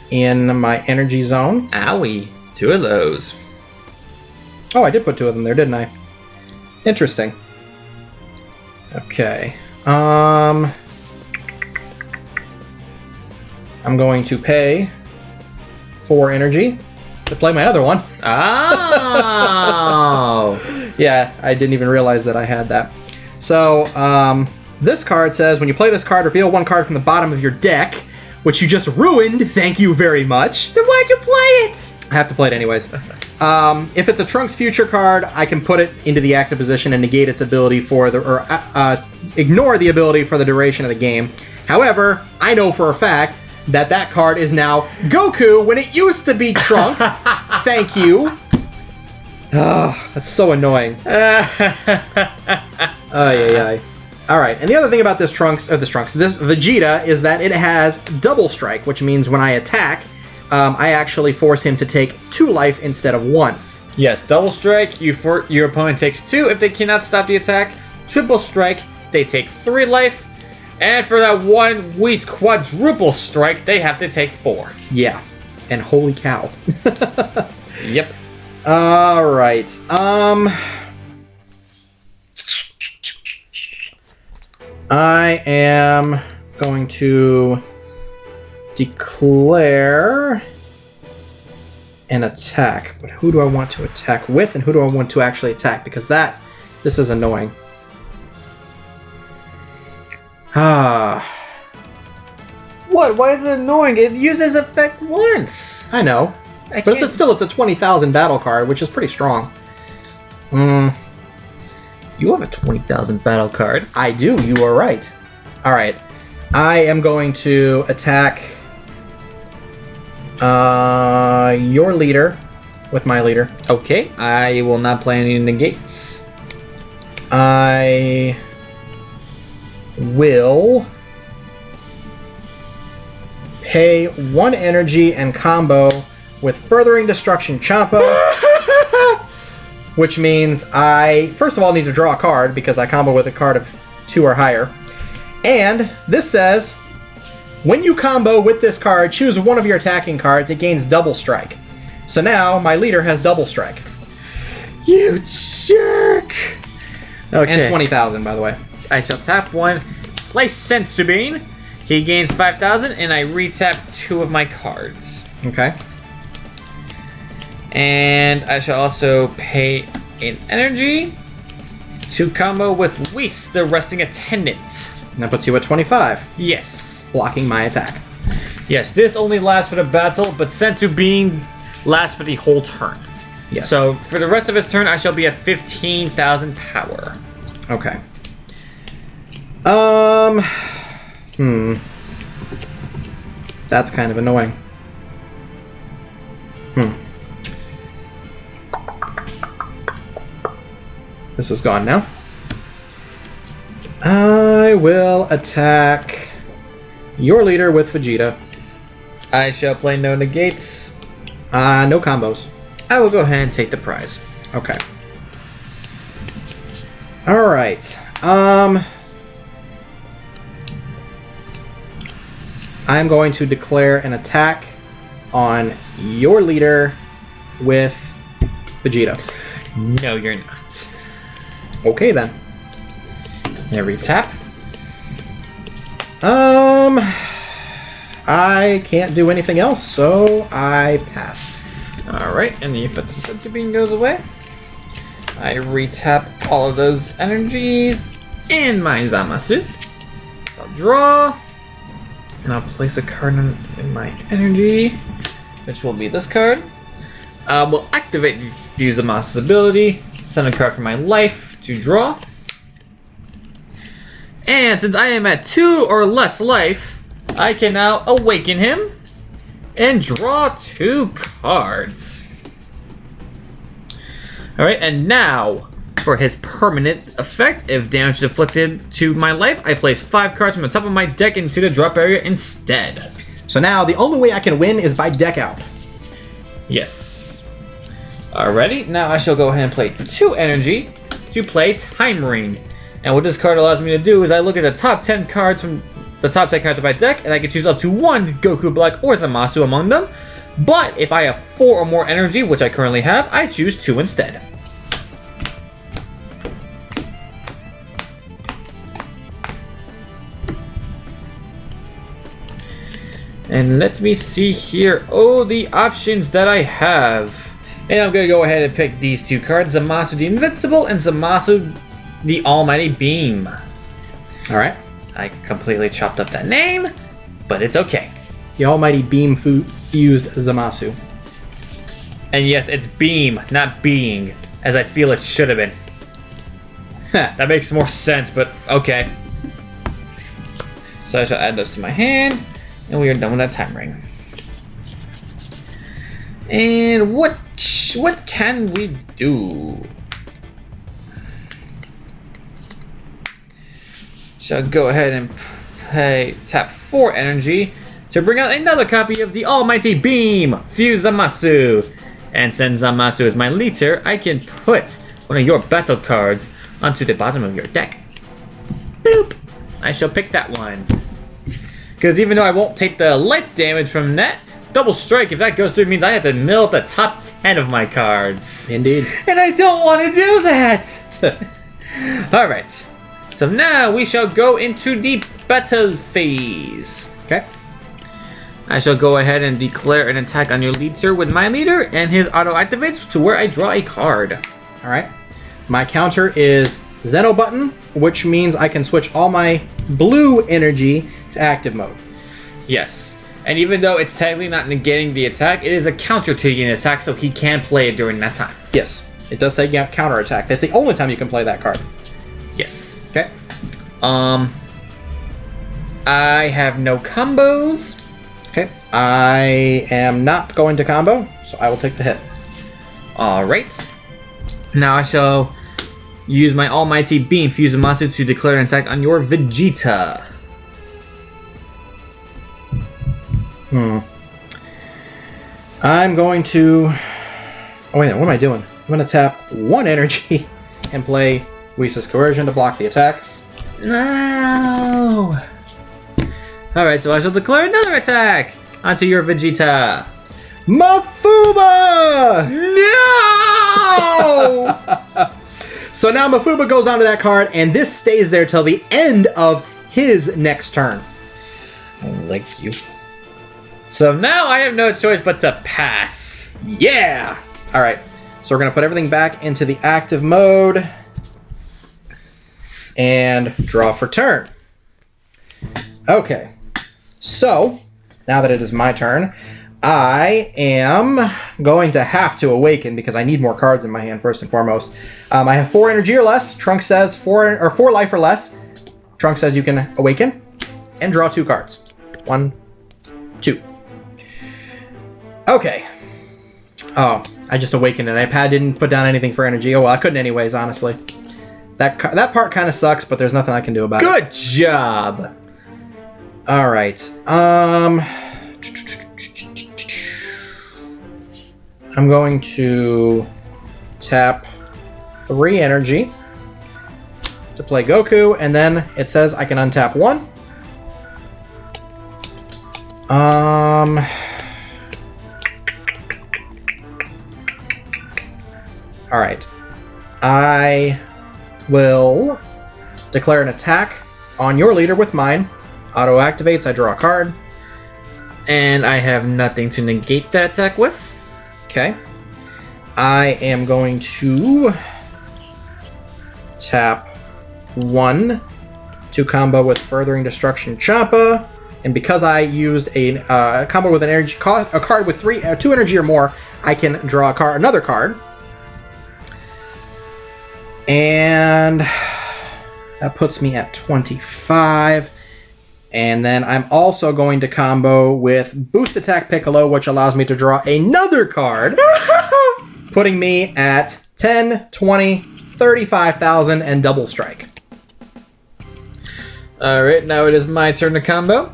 in my energy zone. Owie, 2 of those. Oh, I did put 2 of them there, didn't I? Interesting. Okay. I'm going to pay 4 energy to play my other one. Oh! Yeah, I didn't even realize that I had that. So, this card says, when you play this card, reveal 1 card from the bottom of your deck, which you just ruined. Thank you very much. Then why'd you play it? I have to play it anyways. If it's a Trunks future card, I can put it into the active position and negate its ability for the, or ignore the ability for the duration of the game. However, I know for a fact that that card is now Goku when it used to be Trunks. Thank you. That's so annoying. Ay. All right, and the other thing about this Vegeta is that it has double strike, which means when I attack, I actually force him to take 2 life instead of 1. Yes, double strike, your opponent takes 2 if they cannot stop the attack. Triple strike, they take 3 life. And for that one Whis quadruple strike, they have to take 4. Yeah, and holy cow. Yep. All right. I am going to declare an attack. But who do I want to attack with, and who do I want to actually attack? Because this is annoying. What? Why is it annoying? It uses effect once. I know. But it's a 20,000 battle card, which is pretty strong. You have a 20,000 battle card. I do, you are right. Alright. I am going to attack your leader with my leader. Okay, I will not play any negates. I will pay 1 energy and combo with Furthering Destruction Champo, which means I, first of all, need to draw a card because I combo with a card of 2 or higher. And this says, when you combo with this card, choose one of your attacking cards, it gains double strike. So now my leader has double strike. You jerk! Okay. And 20,000, by the way. I shall tap 1, play Sensubine. He gains 5,000, and I retap 2 of my cards. Okay. And I shall also pay an energy to combo with Whis, the Resting Attendant. And that puts you at 25, Yes. blocking my attack. Yes, this only lasts for the battle, but Sensubine lasts for the whole turn. Yes. So for the rest of his turn, I shall be at 15,000 power. Okay. That's kind of annoying. This is gone now. I will attack your leader with Vegeta. I shall play no negates. No combos. I will go ahead and take the prize. Okay. Alright. I'm going to declare an attack on your leader with Vegeta. No, you're not. Okay, then. Every tap. I can't do anything else, so I pass. Alright, and if the Sensubine goes away, I retap all of those energies in my Zamasu. So I'll draw, and I'll place a card in my energy, which will be this card. We'll activate Fuse Zamasu's ability, send a card from my life to draw. And since I am at 2 or less life, I can now awaken him and draw 2 cards. Alright, and now for his permanent effect, if damage is inflicted to my life, I place 5 cards from the top of my deck into the drop area instead. So now the only way I can win is by deck out. Yes. Alrighty, now I shall go ahead and play 2 energy to play Time Ring. And what this card allows me to do is I look at the top 10 cards from the top 10 cards of my deck, and I can choose up to 1 Goku Black or Zamasu among them. But if I have 4 or more energy, which I currently have, I choose 2 instead. And let me see here. Oh, the options that I have. And I'm going to go ahead and pick these 2 cards. Zamasu the Invincible and Zamasu the Almighty Beam. Alright. I completely chopped up that name, but it's okay. The Almighty Beam fused Zamasu. And yes, it's Beam, not Being, as I feel it should have been. That makes more sense, but okay. So I shall add those to my hand, and we are done with that Time Ring. And what can we do? Shall go ahead and tap 4 energy to bring out another copy of the Almighty Beam, Fuse Zamasu. And since Zamasu is my leader, I can put one of your battle cards onto the bottom of your deck. Boop! I shall pick that one. Because even though I won't take the life damage from that, double strike, if that goes through, means I have to mill up the top 10 of my cards. Indeed. And I don't want to do that! Alright. So now we shall go into the battle phase. Okay. I shall go ahead and declare an attack on your leader with my leader, and his auto activates to where I draw a card. All right. My counter is Zeno button, which means I can switch all my blue energy to active mode. Yes. And even though it's technically not negating the attack, it is a counter to the attack, so he can play it during that time. Yes. It does say counter attack. That's the only time you can play that card. Yes. Okay. I have no combos. Okay. I am not going to combo, so I will take the hit. Alright. Now I shall use my almighty beam Fusamatsu to declare an attack on your Vegeta. I'm going to... Oh, wait, what am I doing? I'm going to tap 1 energy and play Whisa's Coercion to block the attacks. No! Alright, so I shall declare another attack onto your Vegeta. Mafuba! No! So now Mafuba goes onto that card, and this stays there till the end of his next turn. I like you. So now I have no choice but to pass. Yeah! Alright, so we're going to put everything back into the active mode and draw for turn. Okay, so now that it is my turn, I am going to have to awaken because I need more cards in my hand first and foremost. I have 4 energy or less. Trunks says 4 life or less. Trunks says you can awaken and draw 2 cards. 1, 2. Okay. Oh, I just awakened and iPad didn't put down anything for energy. Oh well, I couldn't anyways, honestly. That part kind of sucks, but there's nothing I can do about it. Good job. All right. I'm going to tap 3 energy to play Goku, and then it says I can untap 1. All right. I will declare an attack on your leader with mine. Auto activates, I draw a card. And I have nothing to negate that attack with. Okay. I am going to tap 1 to combo with Furthering Destruction Champa. And because I used a combo with an energy a card with 2 energy or more, I can draw another card. And that puts me at 25. And then I'm also going to combo with Boost Attack Piccolo, which allows me to draw another card, putting me at 10, 20, 35,000, and Double Strike. Alright, now it is my turn to combo.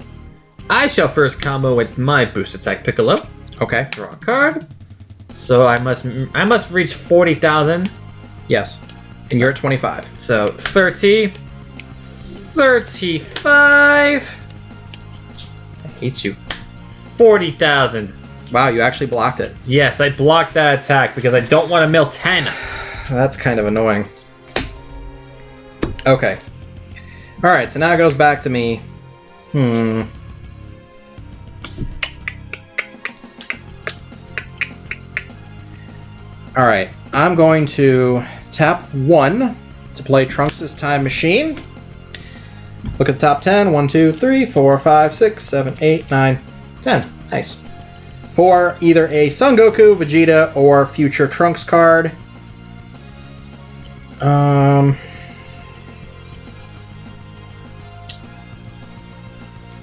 I shall first combo with my Boost Attack Piccolo. Okay. Draw a card. So I must reach 40,000. Yes. And you're at 25. So 30, 35. I hate you. 40,000. Wow, you actually blocked it. Yes, I blocked that attack because I don't want to mill 10. That's kind of annoying. Okay. Alright, so now it goes back to me. Alright, I'm going to tap 1 to play Trunks' Time Machine. Look at the top 10. 1, 2, 3, 4, 5, 6, 7, 8, 9, 10. Nice. For either a Son Goku, Vegeta, or future Trunks card.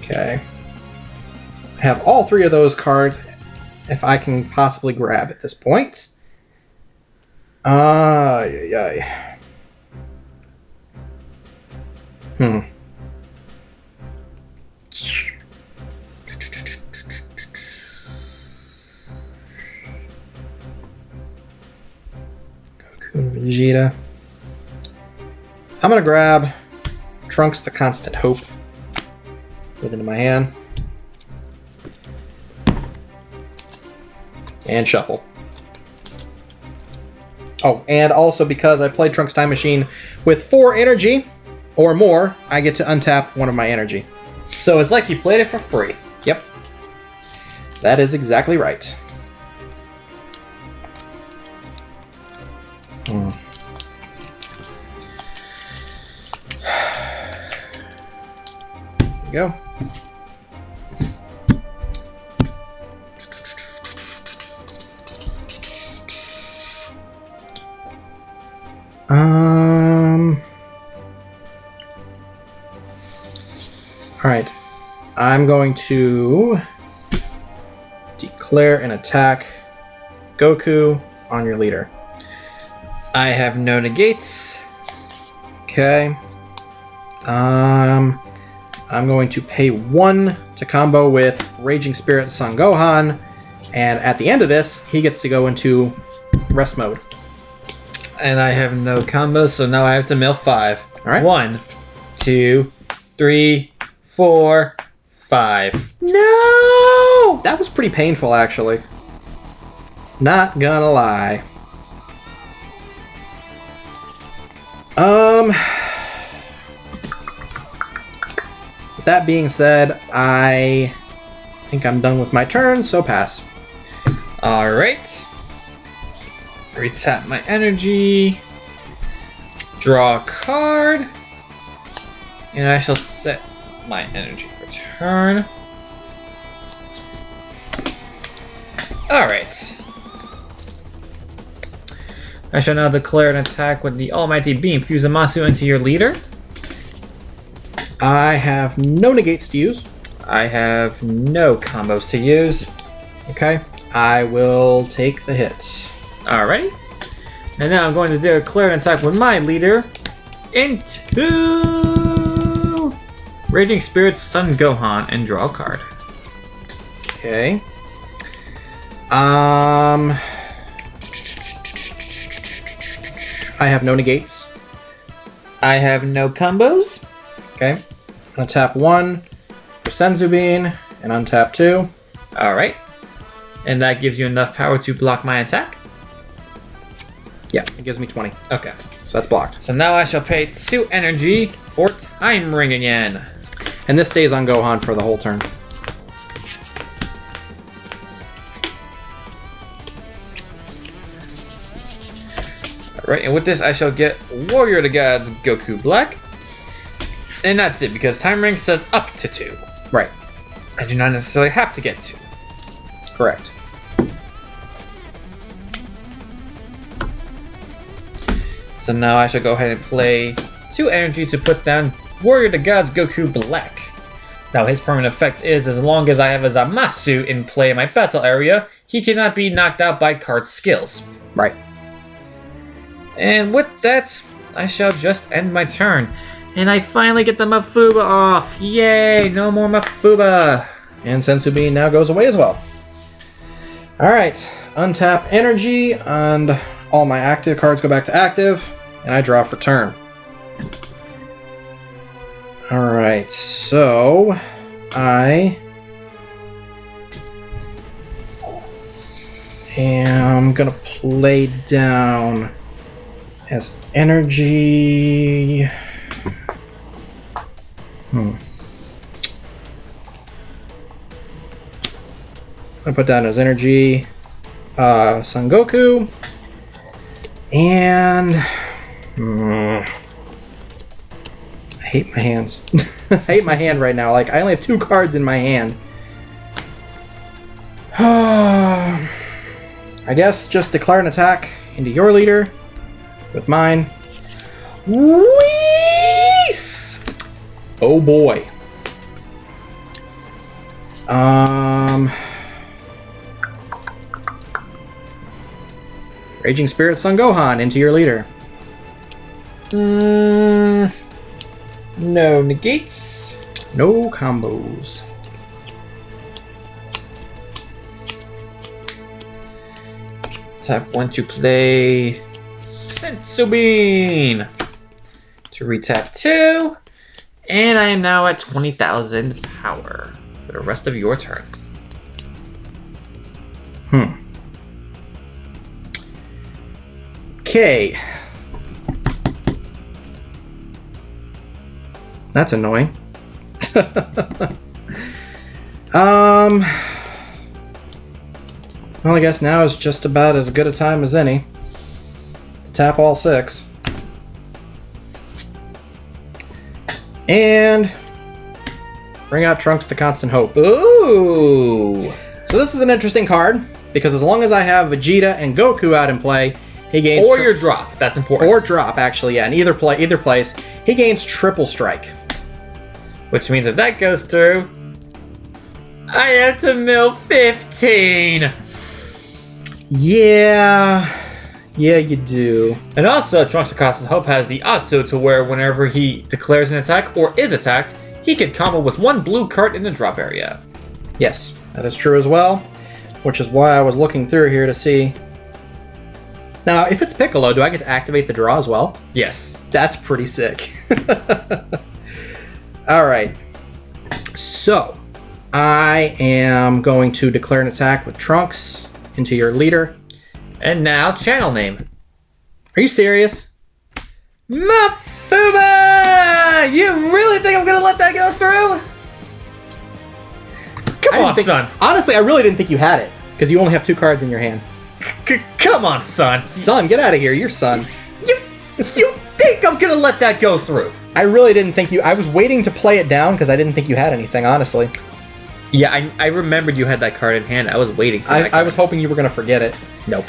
Okay. I have all 3 of those cards if I can possibly grab at this point. Yeah. Goku and Vegeta. I'm gonna grab Trunks the Constant Hope. Put it into my hand. And shuffle. Oh, and also because I played Trunks Time Machine with 4 energy or more, I get to untap 1 of my energy. So it's like you played it for free. Yep. That is exactly right. Hmm. There you go. All right. I'm going to declare an attack, Goku, on your leader. I have no negates. Okay. I'm going to pay 1 to combo with Raging Spirit Son Gohan, and at the end of this, he gets to go into rest mode. And I have no combos, so now I have to mill 5. All right. 1, 2, 3, 4, 5. No! That was pretty painful, actually. Not gonna lie. With that being said, I think I'm done with my turn, so pass. Alright. Retap my energy. Draw a card. And I shall set my energy for turn. Alright. I shall now declare an attack with the Almighty Beam. Fuse Zamasu into your leader. I have no negates to use. I have no combos to use. Okay. I will take the hit. Alrighty. And now I'm going to declare an attack with my leader into Raging Spirit Son Gohan and draw a card. Okay. I have no negates. I have no combos. Okay. I'm gonna tap 1 for Senzu Bean and untap 2. Alright. And that gives you enough power to block my attack? Yeah, it gives me 20. Okay. So that's blocked. So now I shall pay 2 energy for Time Ring again. And this stays on Gohan for the whole turn. Alright, and with this I shall get Warrior of the Gods Goku Black. And that's it, because Time Ring says up to 2. Right. I do not necessarily have to get 2. Correct. So now I shall go ahead and play 2 energy to put down Warrior of the Gods Goku Black. Now his permanent effect is, as long as I have a Zamasu in play in my battle area, he cannot be knocked out by card skills. Right. And with that, I shall just end my turn. And I finally get the Mafuba off. Yay, no more Mafuba. And Senzu Bean now goes away as well. Alright. Untap energy, and all my active cards go back to active, and I draw for turn. Alright, so I am gonna play down as energy. I'm gonna put down as energy Son Goku, and I hate my hands. I hate my hand right now. Like, I only have 2 cards in my hand. I guess just declare an attack into your leader with mine. Wheeze! Oh boy. Raging Spirit Son Gohan into your leader. No negates. No combos. Tap 1 to play Senzu Bean. To retap 2. And I am now at 20,000 power for the rest of your turn. Okay. That's annoying. Well, I guess now is just about as good a time as any to tap all 6. And bring out Trunks the Constant Hope. Ooh! So this is an interesting card, because as long as I have Vegeta and Goku out in play, he gains... Or your drop, that's important. Or drop, actually, yeah. In either place, he gains Triple Strike. Which means if that goes through, I have to mill 15! Yeah, you do. And also, Trunks of Constant Hope has the auto to where whenever he declares an attack or is attacked, he can combo with 1 blue card in the drop area. Yes, that is true as well, which is why I was looking through here to see. Now, if it's Piccolo, do I get to activate the draw as well? Yes. That's pretty sick. Alright, so I am going to declare an attack with Trunks into your leader. And now, channel name. Are you serious? Mafuba! You really think I'm gonna let that go through? Come on, son. Honestly, I really didn't think you had it, because you only have 2 cards in your hand. Come on, son. Son, get out of here. You're son. You think I'm gonna let that go through? I really didn't think you... I was waiting to play it down, because I didn't think you had anything, honestly. Yeah, I remembered you had that card in hand. I was waiting for that card. I was hoping you were going to forget it. Nope.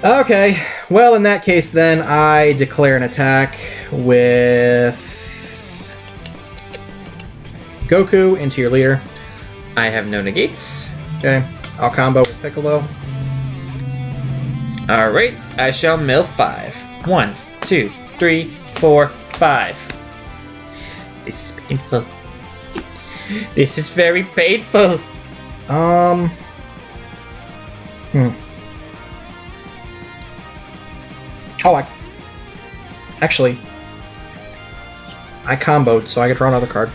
Okay, well, in that case, then, I declare an attack with Goku into your leader. I have no negates. Okay, I'll combo with Piccolo. Alright, I shall mill 5. 1, 2, 3, 4, 5. This is painful. This is very painful. Oh, actually, I comboed, so I could draw another card.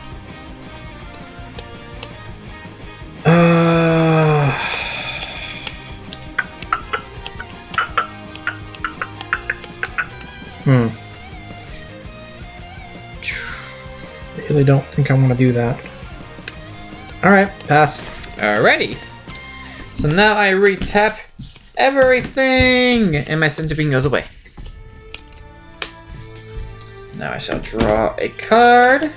Really don't think I want to do that. Alright, pass. Alrighty. So now I retap everything, and my centipede goes away. Now I shall draw a card.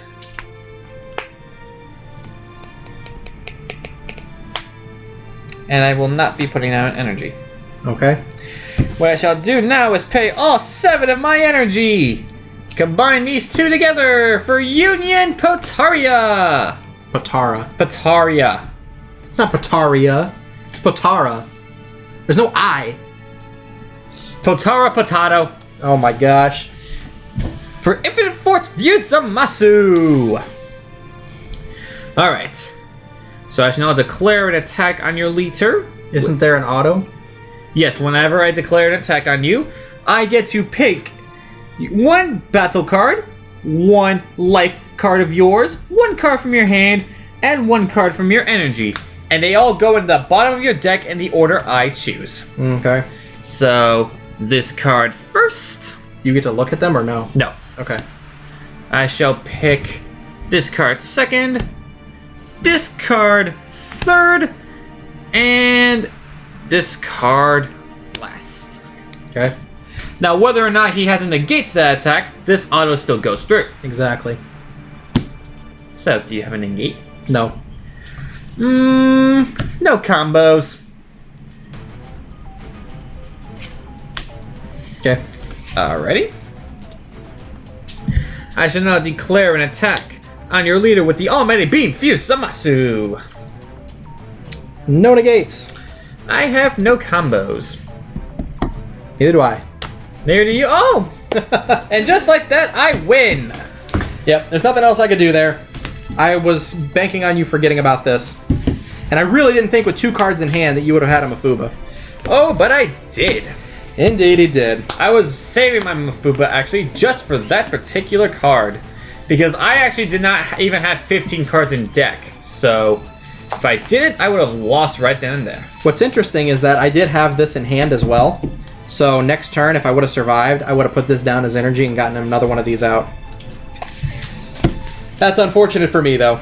And I will not be putting out energy. Okay. What I shall do now is pay all 7 of my energy. Combine these 2 together for Union Potaria. Potaria. It's not Potaria. It's Potara. There's no I. Potara Potato. Oh my gosh. For Infinite Force Fusamasu. Alright. So I shall now declare an attack on your leader. Isn't there an auto? Yes, whenever I declare an attack on you, I get to pick 1 battle card, 1 life card of yours, 1 card from your hand, and 1 card from your energy. And they all go into the bottom of your deck in the order I choose. Okay. So, this card first. You get to look at them or no? No. Okay. I shall pick this card second, this card third, and this card last. Okay. Now, whether or not he has a negate to that attack, this auto still goes through. Exactly. So, do you have a negate? No. No combos. Okay. Alrighty. I shall now declare an attack on your leader with the Almighty Beam Fusamasu. No negates. I have no combos. Neither do I. Neither do you. Oh! And just like that, I win. Yep, there's nothing else I could do there. I was banking on you forgetting about this. And I really didn't think with 2 cards in hand that you would have had a Mafuba. Oh, but I did. Indeed he did. I was saving my Mafuba actually just for that particular card. Because I actually did not even have 15 cards in deck. So, if I didn't, I would have lost right then and there. What's interesting is that I did have this in hand as well. So next turn, if I would have survived, I would have put this down as energy and gotten another one of these out. That's unfortunate for me, though.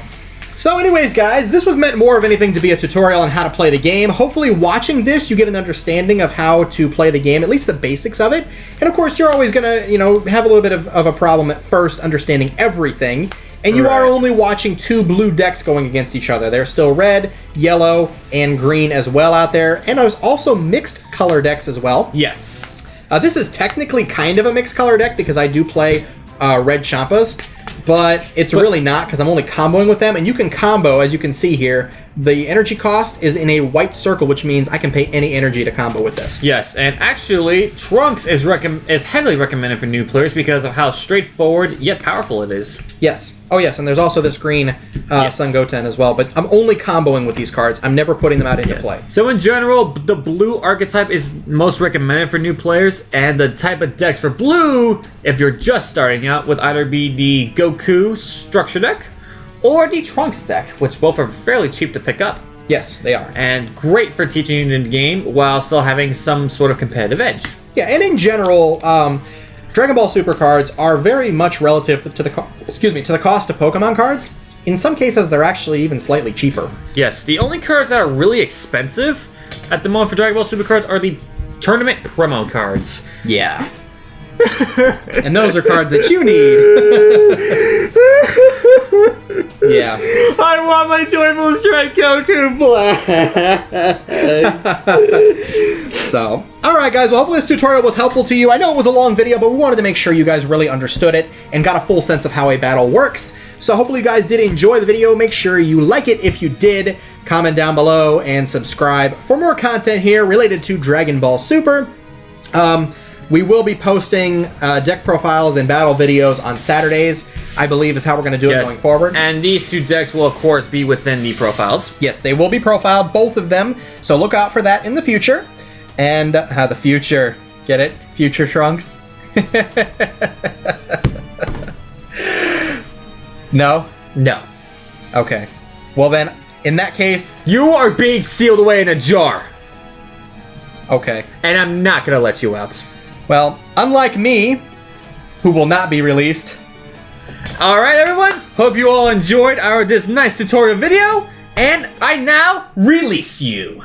So anyways, guys, this was meant more of anything to be a tutorial on how to play the game. Hopefully watching this, you get an understanding of how to play the game, at least the basics of it. And of course, you're always gonna, have a little bit of a problem at first understanding everything. And you are only watching 2 blue decks going against each other. There's still red, yellow, and green as well out there. And there's also mixed color decks as well. Yes. This is technically kind of a mixed color deck because I do play red Champas. But it's really not because I'm only comboing with them. And you can combo, as you can see here, the energy cost is in a white circle, which means I can pay any energy to combo with this. Yes, and actually, Trunks is heavily recommended for new players because of how straightforward yet powerful it is. Yes. Oh, yes, and there's also this green Sun Goten as well. But I'm only comboing with these cards. I'm never putting them out into play. So in general, the blue archetype is most recommended for new players, and the type of decks for blue, if you're just starting out, would either be the Goku structure deck, or the Trunks deck, which both are fairly cheap to pick up. Yes, they are. And great for teaching you in the game while still having some sort of competitive edge. Yeah, and in general, Dragon Ball Super cards are very much relative to the cost of Pokemon cards. In some cases, they're actually even slightly cheaper. Yes, the only cards that are really expensive at the moment for Dragon Ball Super cards are the tournament promo cards. Yeah. And those are cards that you need. Yeah. I want my Joyful Strike Goku Black. So, alright guys, well hopefully this tutorial was helpful to you. I know it was a long video, but we wanted to make sure you guys really understood it and got a full sense of how a battle works. So hopefully you guys did enjoy the video. Make sure you like it if you did. Comment down below and subscribe for more content here related to Dragon Ball Super. We will be posting deck profiles and battle videos on Saturdays, I believe is how we're going to do it going forward. And these 2 decks will, of course, be within the profiles. Yes, they will be profiled, both of them. So look out for that in the future. And the future. Get it? Future Trunks? No? No. Okay. Well then, in that case... You are being sealed away in a jar. Okay. And I'm not going to let you out. Well, unlike me, who will not be released. Alright everyone, hope you all enjoyed this nice tutorial video, and I now release you.